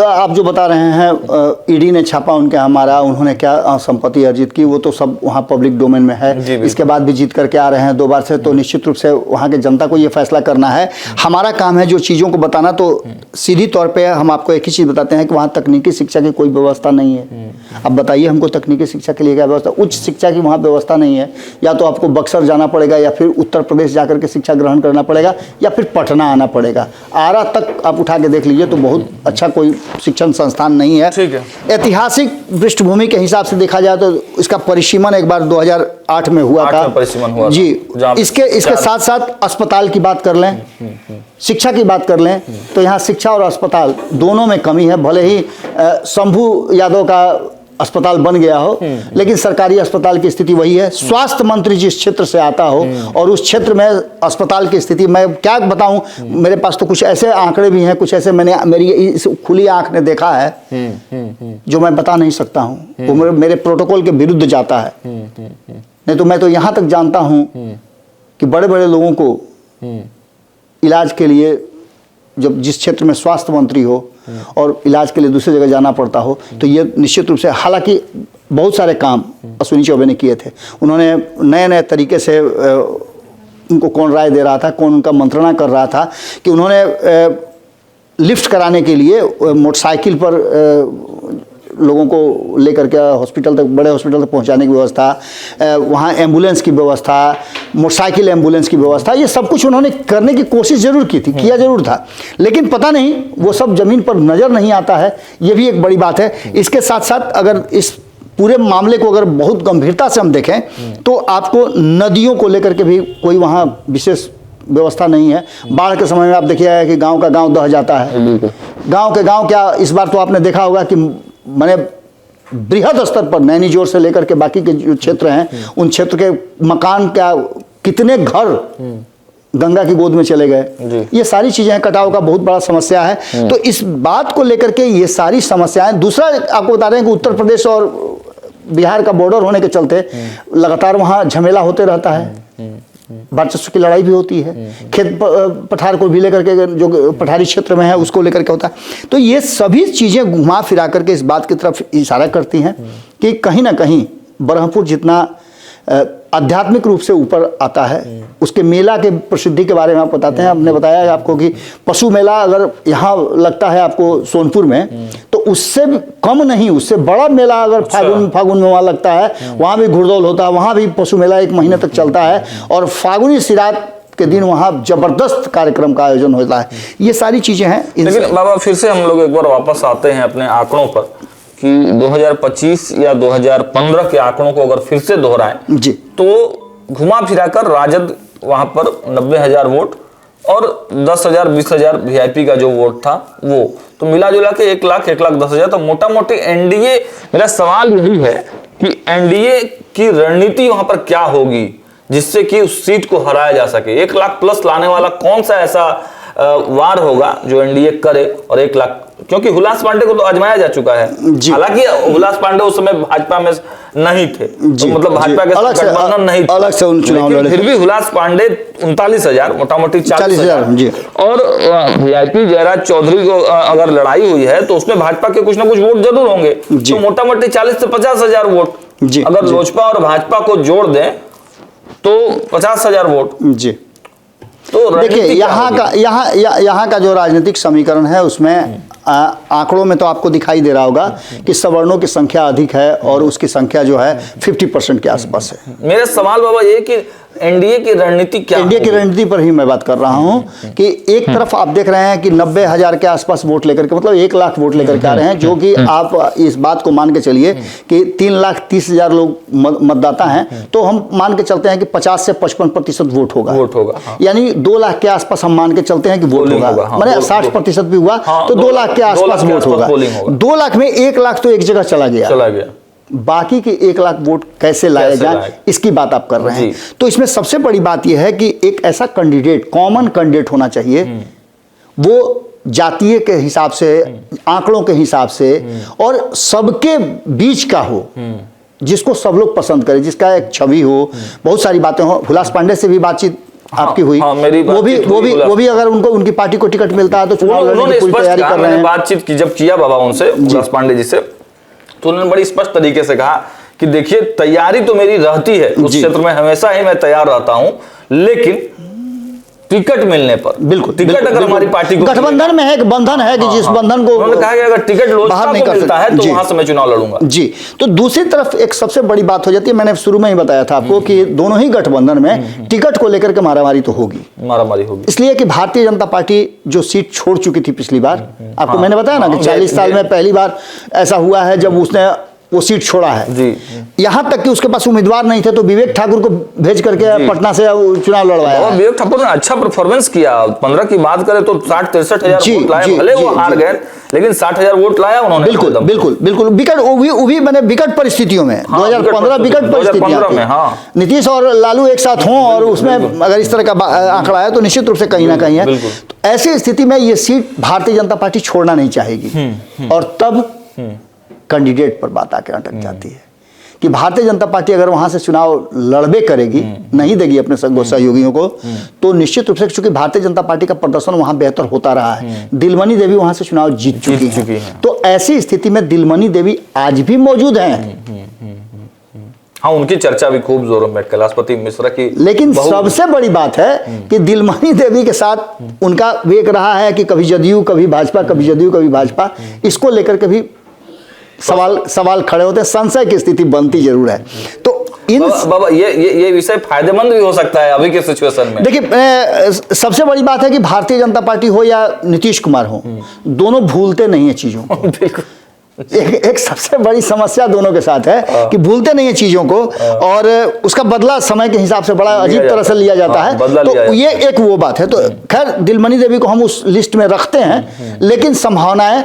आप जो बता रहे हैं ईडी ने छापा उनके यहाँ मारा, उन्होंने क्या संपत्ति अर्जित की, वो तो सब वहाँ पब्लिक डोमेन में है। इसके बाद भी जीत करके आ रहे हैं 2 बार से, तो निश्चित रूप से वहाँ के जनता को ये फैसला करना है। हमारा काम है जो चीज़ों को बताना। तो सीधी तौर पर हम आपको एक ही चीज़ बताते हैं कि वहाँ तकनीकी शिक्षा की कोई व्यवस्था नहीं है। अब बताइए हमको तकनीकी शिक्षा के लिए क्या व्यवस्था? उच्च शिक्षा की वहाँ व्यवस्था नहीं है। या तो आपको बक्सर जाना पड़ेगा, या फिर उत्तर प्रदेश जाकर के शिक्षा ग्रहण करना पड़ेगा, या फिर पटना आना पड़ेगा। आरा तक आप उठा के देख लीजिए तो बहुत अच्छा कोई शिक्षण संस्थान नहीं है। ठीक है। ऐतिहासिक पृष्ठभूमि के हिसाब से देखा जाए तो इसका परिसीमन एक बार 2008 में हुआ था जी। इसके साथ साथ अस्पताल की बात कर लें, शिक्षा की बात कर लें, तो यहाँ शिक्षा और अस्पताल दोनों में कमी है। भले ही शंभू यादव का अस्पताल बन गया हो, लेकिन सरकारी अस्पताल की स्थिति वही है। स्वास्थ्य मंत्री जिस क्षेत्र से आता हो और उस क्षेत्र में अस्पताल की स्थिति मैं क्या बताऊं, मेरे पास तो कुछ ऐसे आंकड़े भी हैं, कुछ ऐसे मैंने मेरी इस खुली आंख ने देखा है जो मैं बता नहीं सकता हूं। वो मेरे प्रोटोकॉल के विरुद्ध जाता है। नहीं तो मैं तो यहां तक जानता हूं कि बड़े बड़े लोगों को इलाज के लिए जब जिस क्षेत्र में स्वास्थ्य मंत्री हो और इलाज के लिए दूसरी जगह जाना पड़ता हो, तो ये निश्चित रूप से, हालांकि बहुत सारे काम अश्विनी चौबे ने किए थे। उन्होंने नए नए तरीके से उनको कौन राय दे रहा था, कौन उनका मंत्रणा कर रहा था कि उन्होंने लिफ्ट कराने के लिए मोटरसाइकिल पर लोगों को लेकर के हॉस्पिटल तक, बड़े हॉस्पिटल तक पहुंचाने की व्यवस्था, वहाँ एम्बुलेंस की व्यवस्था, मोटरसाइकिल एम्बुलेंस की व्यवस्था, ये सब कुछ उन्होंने करने की कोशिश जरूर की थी, किया जरूर था। लेकिन पता नहीं वो सब जमीन पर नज़र नहीं आता है, ये भी एक बड़ी बात है। इसके साथ साथ अगर इस पूरे मामले को अगर बहुत गंभीरता से हम देखें तो आपको नदियों को लेकर के भी कोई वहाँ विशेष व्यवस्था नहीं है। बाढ़ के समय में आप देखिए कि गांव का गांव दह जाता है। गांव के गांव क्या, इस बार तो आपने देखा होगा कि मैंने बृहद स्तर पर नैनी जोर से लेकर के बाकी के जो क्षेत्र हैं उन क्षेत्र के मकान क्या, कितने घर गंगा की गोद में चले गए। ये सारी चीजें हैं, कटाव का बहुत बड़ा समस्या है। तो इस बात को लेकर के ये सारी समस्याएं, दूसरा आपको बता रहे हैं कि उत्तर प्रदेश और बिहार का बॉर्डर होने के चलते लगातार वहाँ झमेला होते रहता है, वर्चस्व की लड़ाई भी होती है, खेत पठार को भी लेकर के, जो पठारी क्षेत्र में है उसको लेकर के होता है। तो ये सभी चीज़ें घुमा फिरा करके इस बात की तरफ इशारा करती हैं कि कहीं ना कहीं ब्रह्मपुर जितना आध्यात्मिक रूप से ऊपर आता है, उसके मेला के प्रसिद्धि के बारे में आप बताते हैं। हमने बताया आपको कि पशु मेला अगर यहाँ लगता है आपको सोनपुर में, तो उससे कम नहीं, उससे बड़ा मेला अगर फागुन में वहाँ लगता है, वहाँ भी घुड़दौड़ होता है, वहाँ भी पशु मेला 1 महीने तक चलता है और फागुनी सिरात के दिन वहाँ जबरदस्त कार्यक्रम का आयोजन होता है। ये सारी चीजें हैं। लेकिन बाबा फिर से हम लोग एक बार वापस आते हैं अपने आंकड़ों पर कि 2025 या 2015 के आंकड़ों को अगर फिर से दोहराएं जी, तो घुमा फिरा कर राजद वहां पर 90,000 वोट और 10,000 20,000 वीआईपी का जो वोट था वो, तो मिला जुला के 1,10,000। तो मोटा मोटी एनडीए, मेरा सवाल यही है कि एनडीए की रणनीति वहां पर क्या होगी जिससे कि उस सीट को हराया जा सके। 1,00,000 प्लस लाने वाला कौन सा ऐसा वार होगा जो एनडीए करे और 1 लाख, क्योंकि हुलास पांडे को तो आजमाया जा चुका है। हालांकि हुलास पांडे उस समय भाजपा में नहीं थे, तो मतलब भाजपा के गठबंधन नहीं था, अलग से चुनाव लड़े, फिर भी हुलास पांडे 39,000 मोटा मोटी 40,000। और वीआईपी जयराज चौधरी को अगर लड़ाई हुई है तो उसमें भाजपा के कुछ ना कुछ वोट जरूर होंगे, तो मोटा मोटी 40 से 50,000 वोट अगर लोजपा और भाजपा को जोड़ दें तो 50,000 वोट जी। तो देखिए यहाँ का जो राजनीतिक समीकरण है उसमें आंकड़ों में तो आपको दिखाई दे रहा होगा कि सवर्णों की संख्या अधिक है और उसकी संख्या जो है 50% के आसपास है। मेरा सवाल बाबा ये कि एनडीए की रणनीति क्या है? एनडीए की रणनीति पर ही मैं बात कर रहा हूं कि एक तरफ आप देख रहे हैं कि 90,000 के आसपास वोट लेकर के, मतलब 1 लाख वोट लेकर के आ रहे हैं, जो कि आप इस बात को मान के चलिए कि 3,30,000 लोग मतदाता हैं, तो हम मान के चलते हैं कि 50 से 55% वोट होगा। यानी 2 लाख के आसपास हम मान के चलते हैं कि वोट होगा, मैंने 60% भी हुआ तो 2 लाख के आसपास वोट होगा। 2 लाख में 1 लाख तो एक जगह चला गया, बाकी के 1 लाख वोट कैसे लाया जाए इसकी बात आप कर रहे हैं। तो इसमें सबसे बड़ी बात यह है कि एक ऐसा कैंडिडेट, कॉमन कैंडिडेट होना चाहिए, वो जातीय के हिसाब से, आंकड़ों के हिसाब से और सबके बीच का हो, जिसको सब लोग पसंद करें, जिसका एक छवि हो, बहुत सारी बातें हो। हुलास पांडे से भी बातचीत आपकी हुई, वो भी अगर उनको उनकी पार्टी को टिकट मिलता है तो चुनाव लड़ने की पूरी तैयारी कर रहे हैं। बातचीत की जब किया बाबा उनसे, हुलास पांडे जी से, तो उन्होंने बड़ी स्पष्ट तरीके से कहा कि देखिए तैयारी तो मेरी रहती है उस क्षेत्र में, हमेशा ही मैं तैयार रहता हूं, लेकिन टिकट मिलने पर, बिल्कुल टिकट अगर हमारी पार्टी को, गठबंधन में है, एक बंधन है कि जिस बंधन को उन्होंने कहा कि अगर टिकट लोजपा को मिलता है तो वहां से मैं चुनाव लड़ूंगा जी। तो दूसरी तरफ एक सबसे बड़ी बात हो जाती है, मैंने शुरू में ही बताया था आपको कि दोनों ही गठबंधन में टिकट को लेकर के मारामारी तो होगी, इसलिए कि भारतीय जनता पार्टी जो सीट छोड़ चुकी थी पिछली बार, आपको मैंने बताया ना कि 40 साल में पहली बार ऐसा हुआ है जब उसने वो सीट छोड़ा है जी। यहां तक कि उसके पास उम्मीदवार नहीं थे तो विवेक ठाकुर को भेज करके पटना से चुनाव लड़वाया। विवेक ठाकुर ने अच्छा परफॉर्मेंस किया, 15 की बात करें तो 60-63,000 वोट लाए, भले वो हार गए लेकिन 60,000 वोट लाया उन्होंने। बिल्कुल विकट, वो भी मैंने विकट परिस्थितियों में 2015 विकट परिस्थितियों में नीतीश और लालू एक साथ हों और उसमें अगर इस तरह का आंकड़ा है तो निश्चित रूप से कहीं ना कहीं है। तो ऐसी स्थिति में ये सीट भारतीय जनता पार्टी छोड़ना नहीं चाहेगी और तब कैंडिडेट पर बात आके अटक जाती है कि भारतीय जनता पार्टी अगर वहां से चुनाव लड़बे करेगी, नहीं देगी अपने सहयोगियों को, तो निश्चित रूप से, क्योंकि भारतीय जनता पार्टी का प्रदर्शन वहां बेहतर होता रहा है, दिलमणि देवी वहां से चुनाव जीत चुकी हैं। तो ऐसी स्थिति में दिलमणि देवी आज भी मौजूद हैं। हाँ, उनकी चर्चा भी खूब जोरों में, कैलाशपति मिश्रा की। लेकिन सबसे बड़ी बात है कि दिलमणि देवी के साथ उनका एक रहा है कि कभी जदयू कभी भाजपा, कभी जदयू कभी भाजपा, इसको लेकर के भी सवाल खड़े होते हैं, संशय की स्थिति बनती जरूर है। तो इन बाबा ये विषय फायदेमंद भी हो सकता है अभी के सिचुएशन में। देखिए सबसे बड़ी बात है कि भारतीय जनता पार्टी हो या नीतीश कुमार हो, दोनों भूलते नहीं है चीजों को। बिल्कुल एक सबसे बड़ी समस्या दोनों के साथ है कि भूलते नहीं है चीजों को और उसका बदला समय के हिसाब से बड़ा अजीब तरह से लिया जाता है। तो ये एक वो बात है। तो खैर दिलमणि देवी को हम उस लिस्ट में रखते हैं, लेकिन संभावनाएं,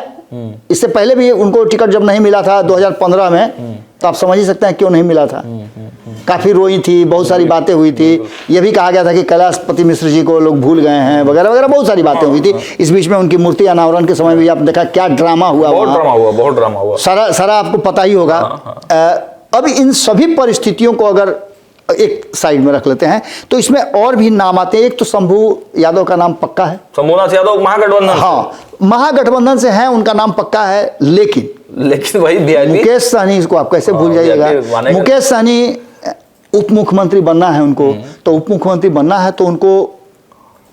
इससे पहले भी उनको टिकट जब नहीं मिला था 2015 में, तो आप समझ ही सकते हैं क्यों नहीं मिला था। काफी रोई थी, बहुत सारी बातें हुई थी, यह भी कहा गया था कि कैलाशपति मिश्र जी को लोग भूल गए हैं वगैरह वगैरह, बहुत सारी बातें हुई थी। इस बीच में उनकी मूर्ति अनावरण के समय भी आप देखा क्या ड्रामा हुआ, बहुत ड्रामा हुआ, सारा आपको पता ही होगा। अब इन सभी परिस्थितियों को अगर एक साइड में रख लेते हैं तो इसमें और भी नाम आते हैं। एक तो शंभू यादव का नाम पक्का है, शंभूनाथ यादव महागठबंधन, हाँ महागठबंधन से हैं, उनका नाम पक्का है। लेकिन वही मुकेश सहनी, इसको आप कैसे भूल जाइएगा। मुकेश सहनी उप मुख्यमंत्री बनना है उनको, तो उप मुख्यमंत्री बनना है तो उनको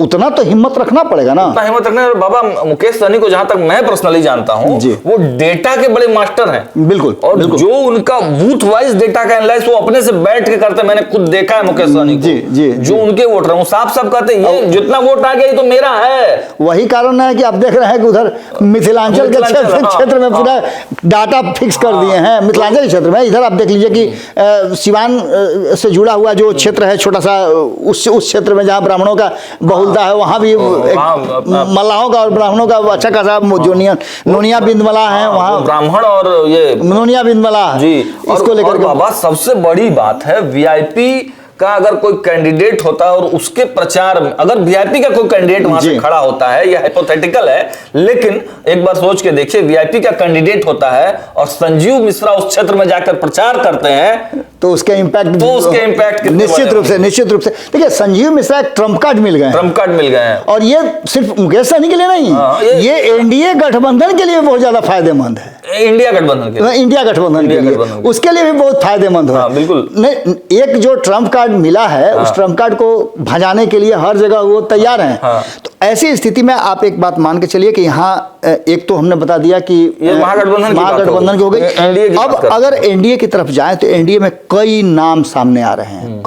उतना तो हिम्मत रखना पड़ेगा ना। उतना हिम्मत रखना। बाबा मुकेश सहनी को जहां तक मैं पर्सनली जानता हूं, वो डेटा के बड़े मास्टर हैं। बिल्कुल। और बिल्कुल। जो उनका बूथ वाइज डेटा का एनालाइज वो अपने से बैठ के करते हैं, मैंने खुद देखा है मुकेश सहनी को। जी, जो उनके वोटर हैं वो साफ साफ कहते हैं ये जितना वोट आ गया ये तो मेरा है। वही कारण है कि आप देख रहे हैं कि उधर मिथिलांचल के क्षेत्र में पूरा डाटा फिक्स कर दिए हैं। मिथिलांचल क्षेत्र में इधर आप देख लीजिए कि सिवान से जुड़ा हुआ जो क्षेत्र है छोटा सा, उस क्षेत्र में जहाँ ब्राह्मणों का बहुलता है, वहां भी मल्लाहों का और ब्राह्मणों का अच्छा खासा जो नोनिया बिंदमला है, वहां ब्राह्मण और ये नोनिया बिंदमला जी। इसको लेकर के बाबा सबसे बड़ी बात है वीआईपी का अगर कोई कैंडिडेट होता है और उसके प्रचार में अगर वीआईपी का कोई कैंडिडेट वहां से खड़ा होता है, यह हाइपोथेटिकल है, लेकिन एक बार सोच के देखिए, वीआईपी का कैंडिडेट होता है और संजीव मिश्रा उस क्षेत्र में जाकर प्रचार करते हैं, तो उसके इम्पैक्ट निश्चित रूप से देखिए, संजीव मिश्रा एक ट्रम्प कार्ड मिल गए हैं और ये सिर्फ मुकेश सहनी के लिए नहीं, ये एनडीए गठबंधन के लिए बहुत ज्यादा फायदेमंद है। इंडिया गठबंधन के लिए उसके लिए भी बहुत फायदेमंद है। बिल्कुल नहीं, एक जो ट्रम्प कार्ड मिला है, उस ट्रम्प कार्ड को भजाने के लिए हर जगह वो तैयार हैं। तो ऐसी स्थिति में आप एक बात मान के चलिए कि यहाँ एक तो हमने बता दिया कि महागठबंधन की हो गई। अब अगर एनडीए की तरफ जाएं तो एनडीए में कई नाम सामने आ रहे हैं,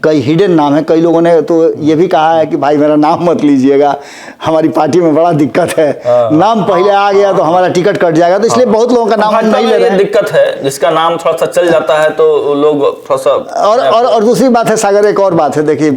कई हिडन नाम है। कई लोगों ने तो ये भी कहा है कि भाई मेरा नाम मत लीजिएगा, हमारी पार्टी में बड़ा दिक्कत है, नाम पहले आ गया तो हमारा टिकट कट जाएगा, तो इसलिए बहुत लोगों का नाम नहीं ले रहे हैं। दिक्कत है, जिसका नाम थोड़ा सा चल जाता है तो लोग थोड़ा सा और दूसरी बात है सागर, एक और बात है, देखिए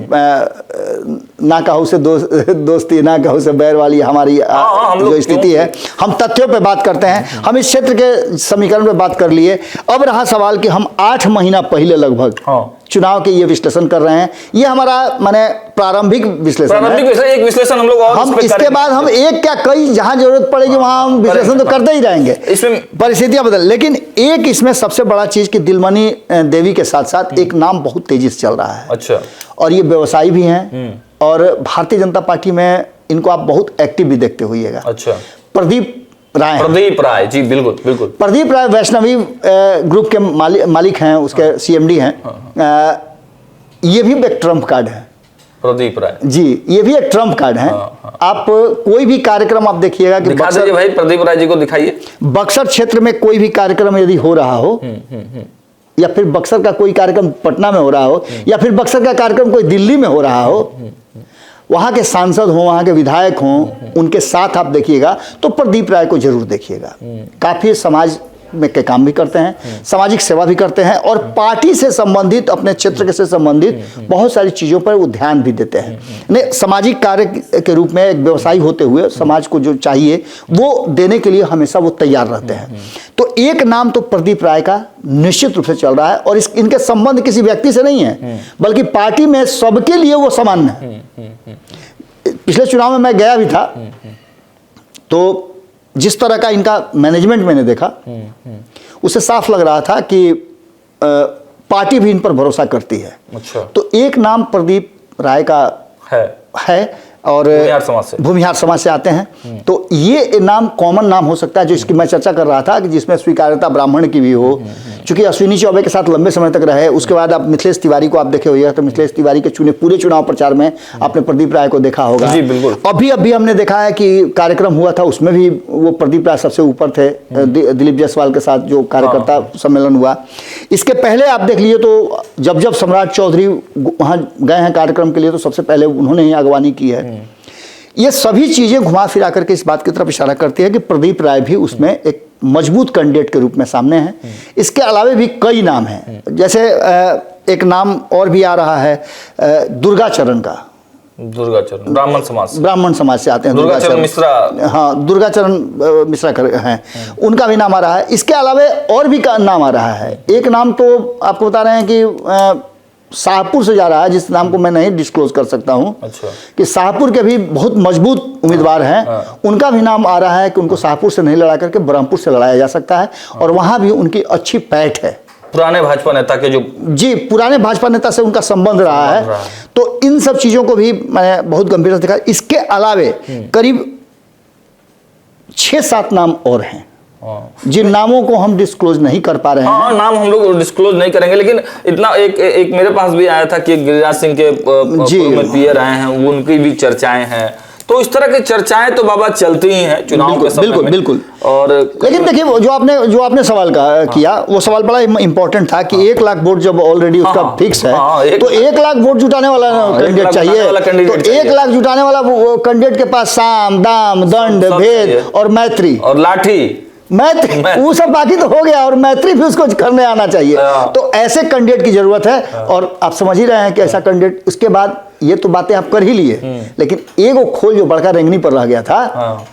ना कहूँ से दोस्ती, ना कहूँ से बैर वाली हमारी जो स्थिति है, हम तथ्यों पे बात करते हैं, हम इस क्षेत्र के समीकरण पे बात कर लिए। अब रहा सवाल कि हम 8 महीना पहले लगभग चुनाव के ये विश्लेषण कर रहे हैं, ये हमारा माने प्रारंभिक विश्लेषण है। एक विश्लेषण हम लोग और हम इसके बाद हम एक क्या कई जहां जरूरत पड़ेगी वहां हम विश्लेषण तो करते ही रहेंगे, इसमें परिस्थितियां बदल। लेकिन एक इसमें सबसे बड़ा चीज कि दिलमणि देवी के साथ साथ एक नाम बहुत तेजी से चल रहा है। अच्छा। और ये व्यवसायी भी हैं और भारतीय जनता पार्टी में इनको आप बहुत एक्टिव भी देखते होइएगा। अच्छा। प्रदीप राय जी, बिल्कुल। प्रदीप राय वैष्णवी ग्रुप के मालिक हैं, उसके सीएमडी हैं। ये भी एक ट्रम्प कार्ड है, प्रदीप राय जी, ये भी एक ट्रम्प कार्ड है। आप कोई भी कार्यक्रम आप देखिएगा कि बक्सर, भाई प्रदीप राय जी को दिखाइए, बक्सर क्षेत्र में कोई भी कार्यक्रम यदि हो रहा हो, या फिर बक्सर का कोई कार्यक्रम पटना में हो रहा हो, या फिर बक्सर का कार्यक्रम कोई दिल्ली में हो रहा हो, वहां के सांसद हों, वहां के विधायक हों, उनके साथ आप देखिएगा तो प्रदीप राय को जरूर देखिएगा। काफी समाज में के काम भी करते हैं, सामाजिक सेवा भी करते हैं और पार्टी से संबंधित, अपने क्षेत्र से संबंधित बहुत सारी चीजों पर वो ध्यान भी देते हैं। ने सामाजिक कार्य के रूप में एक व्यवसायी होते हुए समाज को जो चाहिए वो देने के लिए हमेशा वो तैयार रहते हैं। तो एक नाम तो प्रदीप राय का निश्चित रूप से चल रहा है और इनके संबंध किसी व्यक्ति से नहीं है, बल्कि पार्टी में सबके लिए वो सामान्य है। पिछले चुनाव में मैं गया भी था, तो जिस तरह का इनका मैनेजमेंट मैंने देखा, उससे साफ लग रहा था कि पार्टी भी इन पर भरोसा करती है। अच्छा। तो एक नाम प्रदीप राय का है और भूमिहार समाज से आते हैं, तो ये नाम कॉमन नाम हो सकता है, जो इसकी मैं चर्चा कर रहा था कि जिसमें स्वीकार्यता ब्राह्मण की भी हो, क्योंकि अश्विनी चौबे के साथ लंबे समय तक रहे। उसके बाद आप मिथिलेश तिवारी को आप देखे होइएगा, तो मिथिलेश तिवारी के पूरे चुनाव प्रचार में आपने प्रदीप राय को देखा होगा। जी, बिल्कुल। अभी हमने देखा है कि कार्यक्रम हुआ था, उसमें भी वो प्रदीप राय सबसे ऊपर थे, दिलीप जायसवाल के साथ जो कार्यकर्ता सम्मेलन हुआ। इसके पहले आप देख लीजिए तो जब सम्राट चौधरी वहां गए हैं कार्यक्रम के लिए, तो सबसे पहले उन्होंने ही अगवानी की है। ये सभी चीजें घुमा फिरा करके इस बात की तरफ इशारा करती है कि प्रदीप राय भी उसमें एक मजबूत कैंडिडेट के रूप में सामने हैं। इसके अलावा भी कई नाम हैं, जैसे एक नाम और भी आ रहा है दुर्गाचरण का। दुर्गाचरण ब्राह्मण समाज से आते हैं, दुर्गाचरण मिश्रा। हाँ, दुर्गाचरण मिश्रा हैं, उनका भी नाम आ रहा है। इसके अलावा और भी नाम आ रहा है। एक नाम तो आपको बता रहे हैं कि शाहपुर से जा रहा है, जिस नाम को मैं नहीं डिस्क्लोज कर सकता हूं। अच्छा। कि शाहपुर के भी बहुत मजबूत उम्मीदवार हैं, उनका भी नाम आ रहा है कि उनको शाहपुर से नहीं लड़ा करके ब्रह्मपुर से लड़ाया जा सकता है, और वहां भी उनकी अच्छी पैठ है। पुराने भाजपा नेता के जो, जी, पुराने भाजपा नेता से उनका संबंध रहा है। तो इन सब चीजों को भी मैंने बहुत गंभीरता से देखा। इसके अलावे करीब 6-7 नाम और हैं, जिन नामों को हम डिस्क्लोज नहीं कर पा रहे हैं। हाँ, नाम हम लोग डिस्क्लोज नहीं करेंगे, लेकिन इतना एक मेरे पास भी आया था कि गिरिराज सिंह के पीयर आए हैं, उनकी भी चर्चाएं हैं। तो इस तरह की चर्चाएं तो बाबा चलती ही हैं चुनाव के समय में। बिल्कुल। और लेकिन देखिए, जो आपने सवाल किया, वो सवाल बड़ा इंपॉर्टेंट था कि 1 लाख वोट जब ऑलरेडी उसका फिक्स है, तो 1 लाख वोट जुटाने वाला कैंडिडेट चाहिए। तो 1 लाख जुटाने वाला कैंडिडेट के पास साम, दाम, दंड, भेद और मैत्री और लाठी, मैत्री, वो सब बाकी तो हो गया, और मैत्री भी उसको करने आना चाहिए। तो ऐसे कैंडिडेट की जरूरत है, और आप समझ ही रहे हैं कि ऐसा कैंडिडेट। उसके बाद ये तो बातें आप कर ही लिए, लेकिन एक खोल जो बड़का रेंगनी पर रह गया था,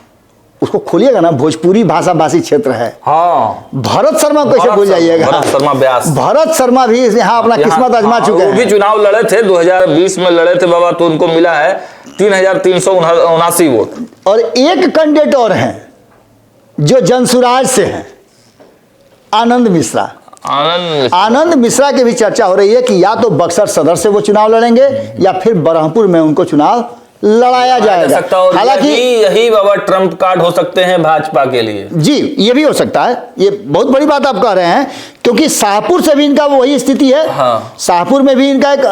उसको खोलिएगा ना, भोजपुरी भाषा भाषी क्षेत्र है। हाँ, भरत शर्मा कैसे भूल जाइएगा, भरत शर्मा व्यास, भरत शर्मा भी यहाँ अपना किस्मत आजमा चुके हैं। वो भी चुनाव लड़े थे, 2020 में लड़े थे बाबा, तो उनको मिला है 3379 वोट। और एक कैंडिडेट और हैं जो जनसुराज से हैं, आनंद मिश्रा। आनंद मिश्रा की भी चर्चा हो रही है कि या तो बक्सर सदर से वो चुनाव लड़ेंगे या फिर बरहमपुर में उनको चुनाव लड़ाया जाएगा। हालांकि यही बाबा ट्रम्प कार्ड हो सकते हैं भाजपा के लिए। जी, ये भी हो सकता है, ये बहुत बड़ी बात आप कह रहे हैं, क्योंकि शाहपुर से भी इनका वही स्थिति है। हाँ। शाहपुर में भी इनका एक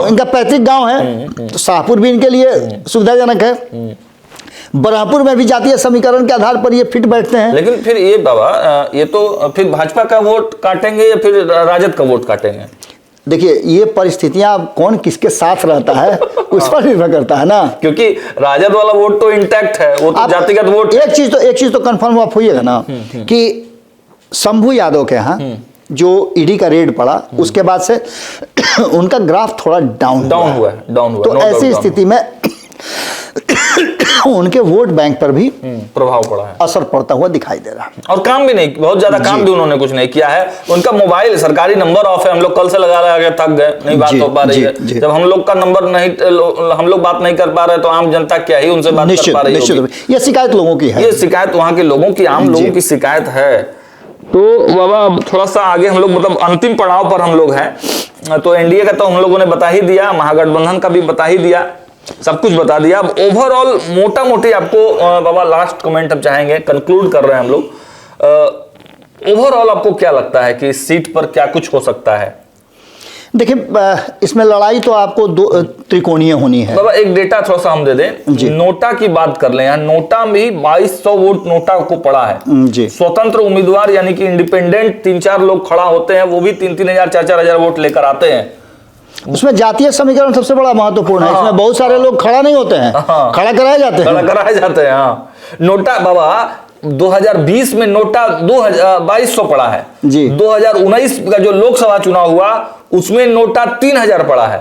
इनका पैतृक गांव है, तो शाहपुर भी इनके लिए सुविधाजनक है। बरहमपुर में भी जातीय समीकरण के आधार पर ये फिट बैठते हैं। लेकिन फिर ये बाबा, ये तो फिर भाजपा का वोट काटेंगे या फिर राजद का वोट काटेंगे? देखिए, ये परिस्थितियां कौन किसके साथ रहता है उस पर निर्भर करता है ना, क्योंकि राजद वाला वोट तो इंटैक्ट है, वो तो जातिगत वोट। एक चीज तो कंफर्म आप होइएगा ना कि शंभू यादव के यहाँ जो ईडी का रेड पड़ा, उसके बाद से उनका ग्राफ थोड़ा डाउन हुआ। तो ऐसी स्थिति में उनके वोट बैंक पर भी प्रभाव पड़ा है, असर पड़ता हुआ दिखाई दे रहा है। और काम भी नहीं, बहुत ज्यादा काम भी उन्होंने कुछ नहीं किया है। उनका मोबाइल सरकारी नंबर ऑफ है, हम लोग कल से लगा रहे थक गए, नहीं बात हो पा रही है। जब हम लोग का नंबर नहीं, हम लोग बात नहीं कर पा रहे तो आम जनता क्या ही उनसे बात कर पा रही है? ये शिकायत लोगों की है, ये शिकायत वहां के लोगों की, आम लोगों की शिकायत है। तो बाबा थोड़ा सा आगे हम लोग, मतलब अंतिम पड़ाव पर हम लोग हैं। तो एनडीए का तो हम लोगों ने बता ही दिया, महागठबंधन का भी बता ही दिया, सब कुछ बता दिया। अब ओवरऑल मोटा मोटी आपको बाबा लास्ट कमेंट हम चाहेंगे, कंक्लूड कर रहे हैं हम लोग। ओवरऑल आपको क्या लगता है कि इस सीट पर क्या कुछ हो सकता है? देखिए, इसमें लड़ाई तो आपको दो त्रिकोणीय होनी है। बाबा एक डेटा थोड़ा सा हम दे दें, नोटा की बात कर लें। यहाँ नोटा में ही 2200 वोट नोटा को पड़ा है जी। स्वतंत्र उम्मीदवार यानी कि इंडिपेंडेंट 3-4 लोग खड़ा होते हैं, वो भी 3-3 हजार 4-4 हजार वोट लेकर आते हैं। उसमें जातीय समीकरण सबसे बड़ा महत्वपूर्ण है। इसमें बहुत सारे लोग खड़ा नहीं होते हैं, खड़ा कराए जाते हैं। हाँ, नोटा बाबा 2020 में नोटा 2200 पड़ा है जी। 2019 का जो लोकसभा चुनाव हुआ उसमें नोटा 3000 पड़ा है।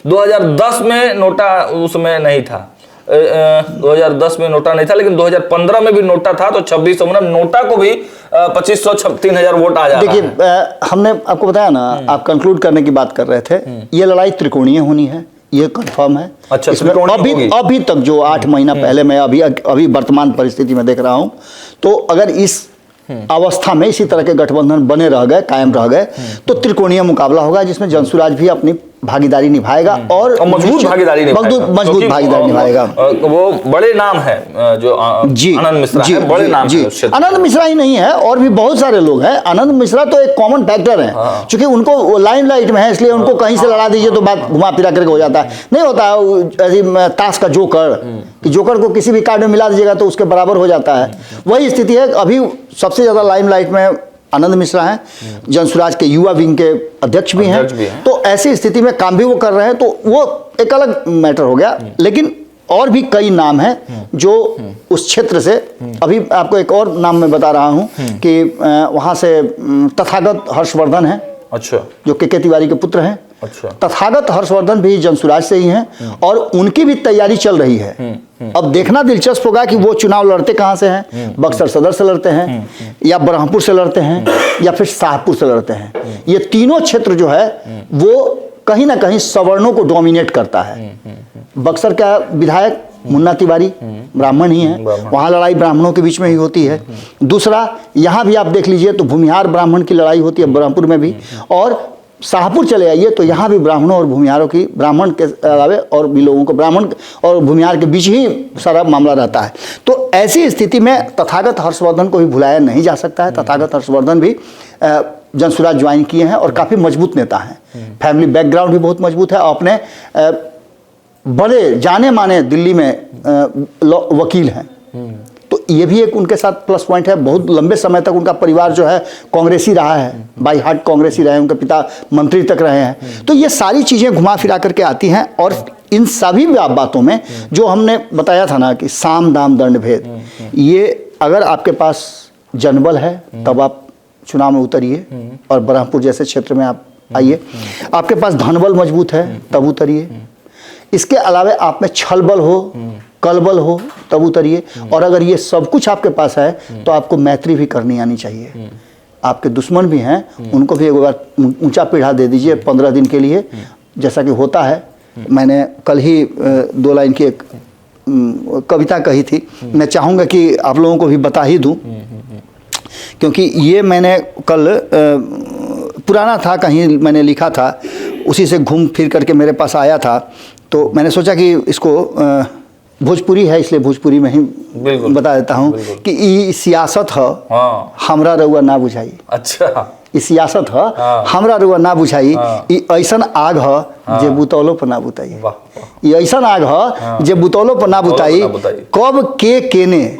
2010 में नोटा उसमें नहीं था, 2010 में नोटा नहीं था, लेकिन 2015 में भी नोटा था। तो 2600 मतलब नोटा को भी 2500-3000 वोट आ जाता है। देखिए, हमने आपको बताया ना, आप कंक्लूड करने की बात कर रहे थे, ये लड़ाई त्रिकोणीय होनी है, ये कंफर्म है। अच्छा, इसमें अभी तक जो 8 महीना पहले मैं अभी वर्तमान परिस्थिति में देख रहा हूं, तो अगर इस अवस्था में इसी तरह के गठबंधन बने रह गए, कायम रह गए, तो त्रिकोणीय मुकाबला होगा, जिसमें जनसुराज भी अपनी भागीदारी निभाएगा और मजबूत भागीदारी निभाएगा। वो बड़े नाम है जो आनंद मिश्रा है, बड़े नाम है। आनंद मिश्रा ही नहीं है, और भी बहुत सारे लोग हैं। आनंद मिश्रा तो एक कॉमन फैक्टर है, क्योंकि उनको लाइमलाइट में है, इसलिए उनको कहीं से लड़ा दीजिए तो बात घुमा फिरा करके हो जाता है। नहीं होता है ऐसी ताश का जोकर, कि जोकर को किसी भी कार्ड में मिला दीजिएगा तो उसके बराबर हो जाता है। वही स्थिति है। अभी सबसे ज्यादा लाइमलाइट में आनंद मिश्रा हैं, जनसुराज के युवा विंग के अध्यक्ष भी हैं। तो ऐसी स्थिति में काम भी वो कर रहे हैं, तो वो एक अलग मैटर हो गया। लेकिन और भी कई नाम हैं जो उस क्षेत्र से, अभी आपको एक और नाम मैं बता रहा हूं कि वहां से तथागत हर्षवर्धन है, अच्छा, जो के तिवारी के पुत्र हैं। अच्छा, तथागत हर्षवर्धन भी जनसुराज से ही हैं, और उनकी भी तैयारी चल रही है। अब देखना दिलचस्प होगा कि वो चुनाव लड़ते कहां से हैं, बक्सर सदर से लड़ते हैं या बरहमपुर से लड़ते हैं या फिर शाहपुर से लड़ते हैं। ये तीनों क्षेत्र जो है वो कहीं ना कहीं सवर्णों को डोमिनेट करता है। बक्सर का विधायक मुन्ना तिवारी ब्राह्मण ही है, वहां लड़ाई ब्राह्मणों के बीच में ही होती है। दूसरा, यहां भी आप देख लीजिए तो भूमिहार ब्राह्मण की लड़ाई होती है बरहमपुर में भी, और शाहपुर चले आइए तो यहाँ भी ब्राह्मणों और भूमिहारों की, ब्राह्मण के अलावे और भी लोगों को ब्राह्मण और भूमिहार के बीच ही सारा मामला रहता है। तो ऐसी स्थिति में तथागत हर्षवर्धन को भी भुलाया नहीं जा सकता है। तथागत हर्षवर्धन भी जनसुराज ज्वाइन किए हैं और काफ़ी मजबूत नेता हैं, फैमिली बैकग्राउंड भी बहुत मजबूत है, अपने बड़े जाने माने दिल्ली में वकील हैं। तो ये भी एक उनके साथ प्लस पॉइंट है। बहुत लंबे समय तक उनका परिवार जो है कांग्रेसी रहा है, बाई हार्ट कांग्रेसी रहे, उनके पिता मंत्री तक रहे हैं। तो ये सारी चीज़ें घुमा फिरा करके आती हैं, और इन सभी बातों में जो हमने बताया था ना कि साम दाम दंड भेद, ये अगर आपके पास जनबल है तब आप चुनाव में उतरिए और बरहमपुर जैसे क्षेत्र में आप आइए। आपके पास धनबल मजबूत है तब उतरिए। इसके अलावा आप में छल बल हो कलबल हो तब उतरिए। और अगर ये सब कुछ आपके पास है तो आपको मैत्री भी करनी आनी चाहिए। आपके दुश्मन भी हैं, उनको भी एक बार ऊंचा पीढ़ा दे दीजिए 15 दिन के लिए, जैसा कि होता है। मैंने कल ही 2 लाइन की एक कविता कही थी, मैं चाहूँगा कि आप लोगों को भी बता ही दूँ, क्योंकि ये मैंने कल पुराना था, कहीं मैंने लिखा था, उसी से घूम फिर करके मेरे पास आया था, तो मैंने सोचा कि इसको भोजपुरी है इसलिए भोजपुरी में ही बता देता हूँ कि ई सियासत है हमरा रउआ ना बुझाई। अच्छा, ई सियासत है हमरा रउआ ना बुझाई, ई ऐसन आग है जे बुतौलो पर ना बुताई। ई ऐसन आग है जे बुतौलो पर ना बुताई, कब के केने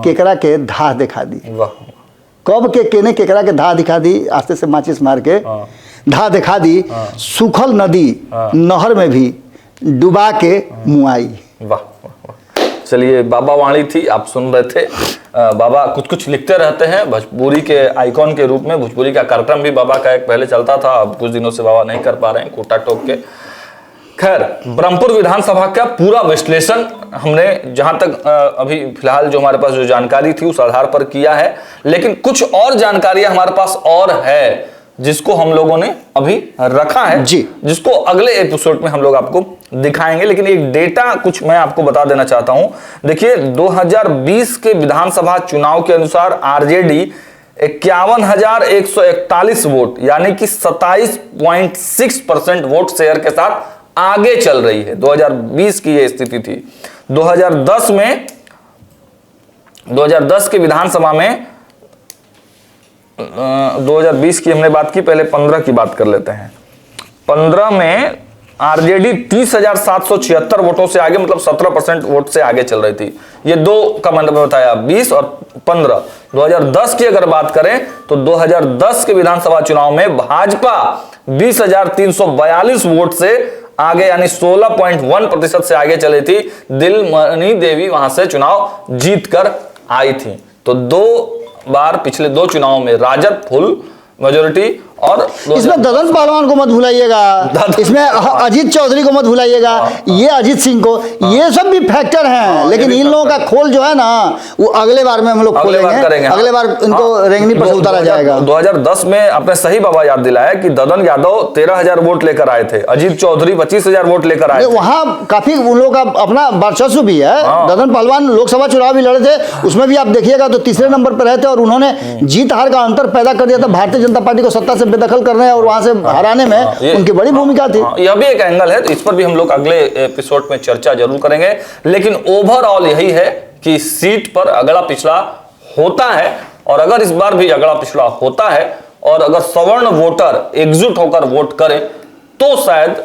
केकरा के धाह दिखा दी। कब के केने केकरा के धाह दिखा दी, आस्ते से माचिस मार के धाह दिखा दी, सूखल नदी नहर में भी डुबा के मुआई। वाह, चलिए, बाबा वाणी थी, आप सुन रहे थे। बाबा कुछ कुछ लिखते रहते हैं भोजपुरी के आइकॉन के रूप में। भोजपुरी का कार्यक्रम भी बाबा का एक पहले चलता था, अब कुछ दिनों से बाबा नहीं कर पा रहे हैं, कोटा टोक के। खैर, ब्रह्मपुर विधानसभा का पूरा विश्लेषण हमने जहां तक अभी फिलहाल जो हमारे पास जो जानकारी थी उस आधार पर किया है, लेकिन कुछ और जानकारियां हमारे पास और है जिसको हम लोगों ने अभी रखा है जी, जिसको अगले एपिसोड में हम लोग आपको दिखाएंगे। लेकिन एक डेटा कुछ मैं आपको बता देना चाहता हूं। देखिए, 2020 के विधानसभा चुनाव के अनुसार आरजेडी 51,141 वोट यानी कि 27.6% वोट शेयर के साथ आगे चल रही है। 2020 की यह स्थिति थी। 2010 के विधानसभा में 2020 की हमने बात की, पहले 15 की बात कर लेते हैं। 15 में आरजेडी 30,776 वोटों से आगे, मतलब 17% वोट से आगे चल रही थी। ये दो का मैंने बताया, 20 और 15। 2010 की अगर बात करें तो 2010 के विधानसभा चुनाव में भाजपा 20,342 वोट से आगे यानी 16.1% से आगे चली थी। दिलमणि देवी वहां से चुनाव जीत कर आई थी। तो 2 बार पिछले 2 चुनावों में राजद फुल मेजोरिटी, और इसमें ददन पहलवान को मत भुलाइएगा, इसमें अजीत चौधरी को मत भुलाइएगा, ये अजीत सिंह को, ये सब भी फैक्टर हैं। लेकिन इन लोगों का खोल जो है ना वो अगले बार में हम लोग खोलेंगे, अगले बार इनको रेंगनी पर उतारा जाएगा। 2010 में आपने सही बाबा याद दिलाया कि ददन यादव 13,000 वोट लेकर आए थे, अजीत चौधरी 25,000 वोट लेकर आए थे। वहां काफी उन लोगों का अपना वर्चस्व भी है। ददन पहलवान लोकसभा चुनाव भी लड़े थे, उसमें भी आप देखिएगा तो तीसरे नंबर पर रहे थे, और उन्होंने जीत हार का अंतर पैदा कर दिया था, भारतीय जनता पार्टी को सत्ता से बेदखल करने और वहां से हराने में उनकी बड़ी भूमिका थी। यह भी एक एंगल है, तो इस पर भी हम लोग अगले एपिसोड में चर्चा जरूर करेंगे। लेकिन ओवरऑल यही है कि सीट पर अगला पिछड़ा होता है, और अगर इस बार भी अगला पिछड़ा होता है और अगर सवर्ण वोटर एकजुट होकर वोट करें तो शायद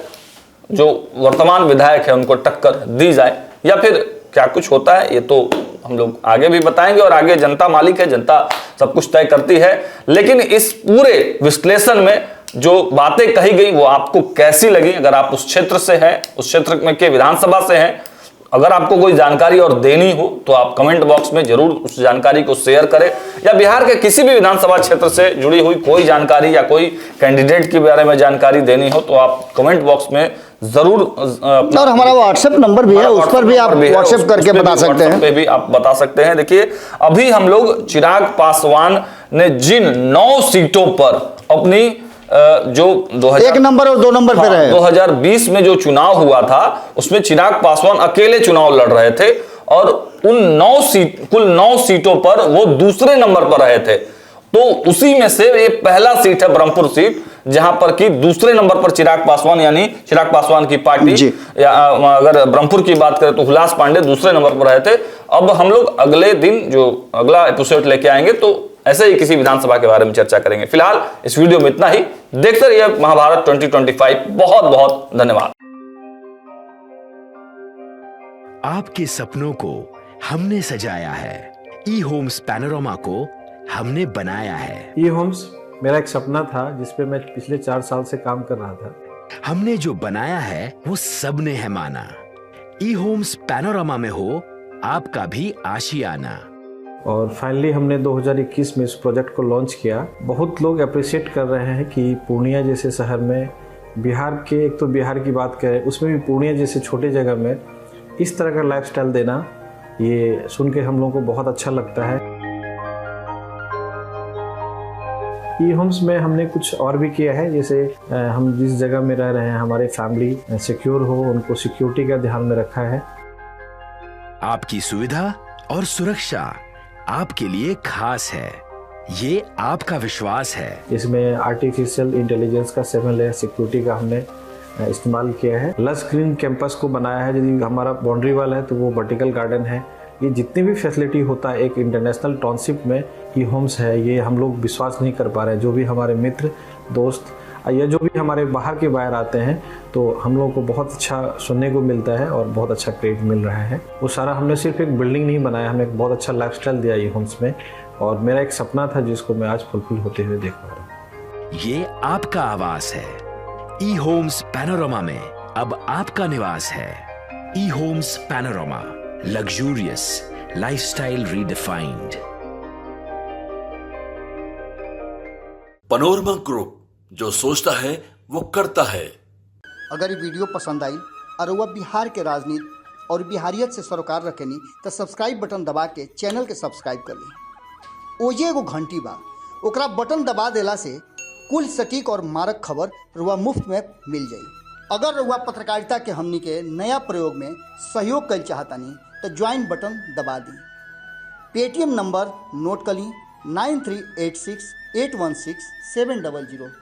जो वर्तमान विधायक है उनको टक्कर दी जाए, या फिर क्या कुछ होता है ये तो हम लोग आगे भी बताएंगे। और आगे जनता मालिक है, जनता सब कुछ तय करती है। लेकिन इस पूरे विश्लेषण में जो बातें कही गई वो आपको कैसी लगी? अगर आप उस क्षेत्र से हैं, उस क्षेत्र में के विधानसभा से हैं, अगर आपको कोई जानकारी और देनी हो तो आप कमेंट बॉक्स में जरूर उस जानकारी को शेयर करें, या बिहार के किसी भी विधानसभा क्षेत्र से जुड़ी हुई कोई जानकारी या कोई कैंडिडेट के बारे में जानकारी देनी हो तो आप कमेंट बॉक्स में जरूर। और हमारा व्हाट्सएप नंबर भी है, उस पर भी आप व्हाट्सएप करके बता सकते हैं, पे भी आप बता सकते हैं। देखिए, अभी हम लोग चिराग पासवान ने जिन 9 सीटों पर अपनी जो 1 नंबर और 2 नंबर पे रहे, 2020 में जो चुनाव हुआ था उसमें चिराग पासवान अकेले चुनाव लड़ रहे थे, और उन कुल 9 सीटों पर वो दूसरे नंबर पर रहे थे। तो उसी में से ये पहला सीट है ब्रह्मपुर सीट, जहां पर कि दूसरे नंबर पर चिराग पासवान यानी चिराग पासवान की पार्टी, या अगर ब्रह्मपुर की बात करें तो हुलास पांडे दूसरे नंबर पर रहे थे। अब हम लोग अगले दिन जो अगला एपिसोड लेके आएंगे तो ऐसे ही किसी विधानसभा के बारे में चर्चा करेंगे। फिलहाल इस वीडियो में इतना ही। देखते रहिए महाभारत 2025। बहुत बहुत धन्यवाद। आपके सपनों को हमने सजाया है, ई होम्स पैनोरामा को हमने बनाया है। ई होम्स मेरा एक सपना था जिसपे मैं पिछले 4 साल से काम कर रहा था। हमने जो बनाया है वो सबने है माना। ई होम्स पैनोरामा में हो आपका भी आशियाना। और फाइनली हमने 2021 में इस प्रोजेक्ट को लॉन्च किया। बहुत लोग अप्रिशिएट कर रहे हैं कि पूर्णिया जैसे शहर में बिहार के, एक तो बिहार की बात करें, उसमें भी पूर्णिया जैसे छोटे जगह में इस तरह का लाइफस्टाइल देना, ये सुन के हम लोगों को बहुत अच्छा लगता है। ई होम्स में हमने कुछ और भी किया है, जैसे हम जिस जगह में रह रहे हैं हमारे फैमिली सिक्योर हो, उनको सिक्योरिटी का ध्यान में रखा है। आपकी सुविधा और सुरक्षा आपके लिए खास है, ये आपका विश्वास है। इसमें आर्टिफिशियल इंटेलिजेंस का 7 लेयर सिक्योरिटी का हमने इस्तेमाल किया है। लस ग्रीन कैंपस को बनाया है, यदि हमारा बाउंड्री वाल है तो वो वर्टिकल गार्डन है। ये जितनी भी फैसिलिटी होता है एक इंटरनेशनल टाउनशिप में, ई होम्स है, ये हम लोग विश्वास नहीं कर पा रहे हैं। जो भी हमारे मित्र दोस्त या जो भी हमारे बाहर के बाहर आते हैं तो हम लोगों को बहुत अच्छा सुनने को मिलता है और बहुत अच्छा क्रेडिट मिल रहा है। वो सारा हमने सिर्फ एक बिल्डिंग नहीं बनाया, हमें एक बहुत अच्छा लाइफस्टाइल दिया ई होम्स में, और मेरा एक सपना था जिसको मैं आज फुलफिल होते हुए देख पा रहा हूँ। ये आपका आवास है। ई होम्स पैनोरामा में अब आपका निवास है। E homes Panorama, luxurious lifestyle redefined. Panorama group, जो सोचता है वो करता है। अगर ये वीडियो पसंद आई और वह बिहार के राजनीति और बिहारियत से सरोकार रखेनी तो सब्सक्राइब बटन दबा के चैनल के सब्सक्राइब कर ली। ओजे एगो घंटी बा, ओकरा बटन दबा देला से कुल सटीक और मारक खबर रुआ मुफ्त में मिल जाई। अगर रुआ पत्रकारिता के हमनी के नया प्रयोग में सहयोग कर चाहतानी तो ज्वाइन बटन दबा दी। पेटीएम नंबर नोट कर ली 9386816700।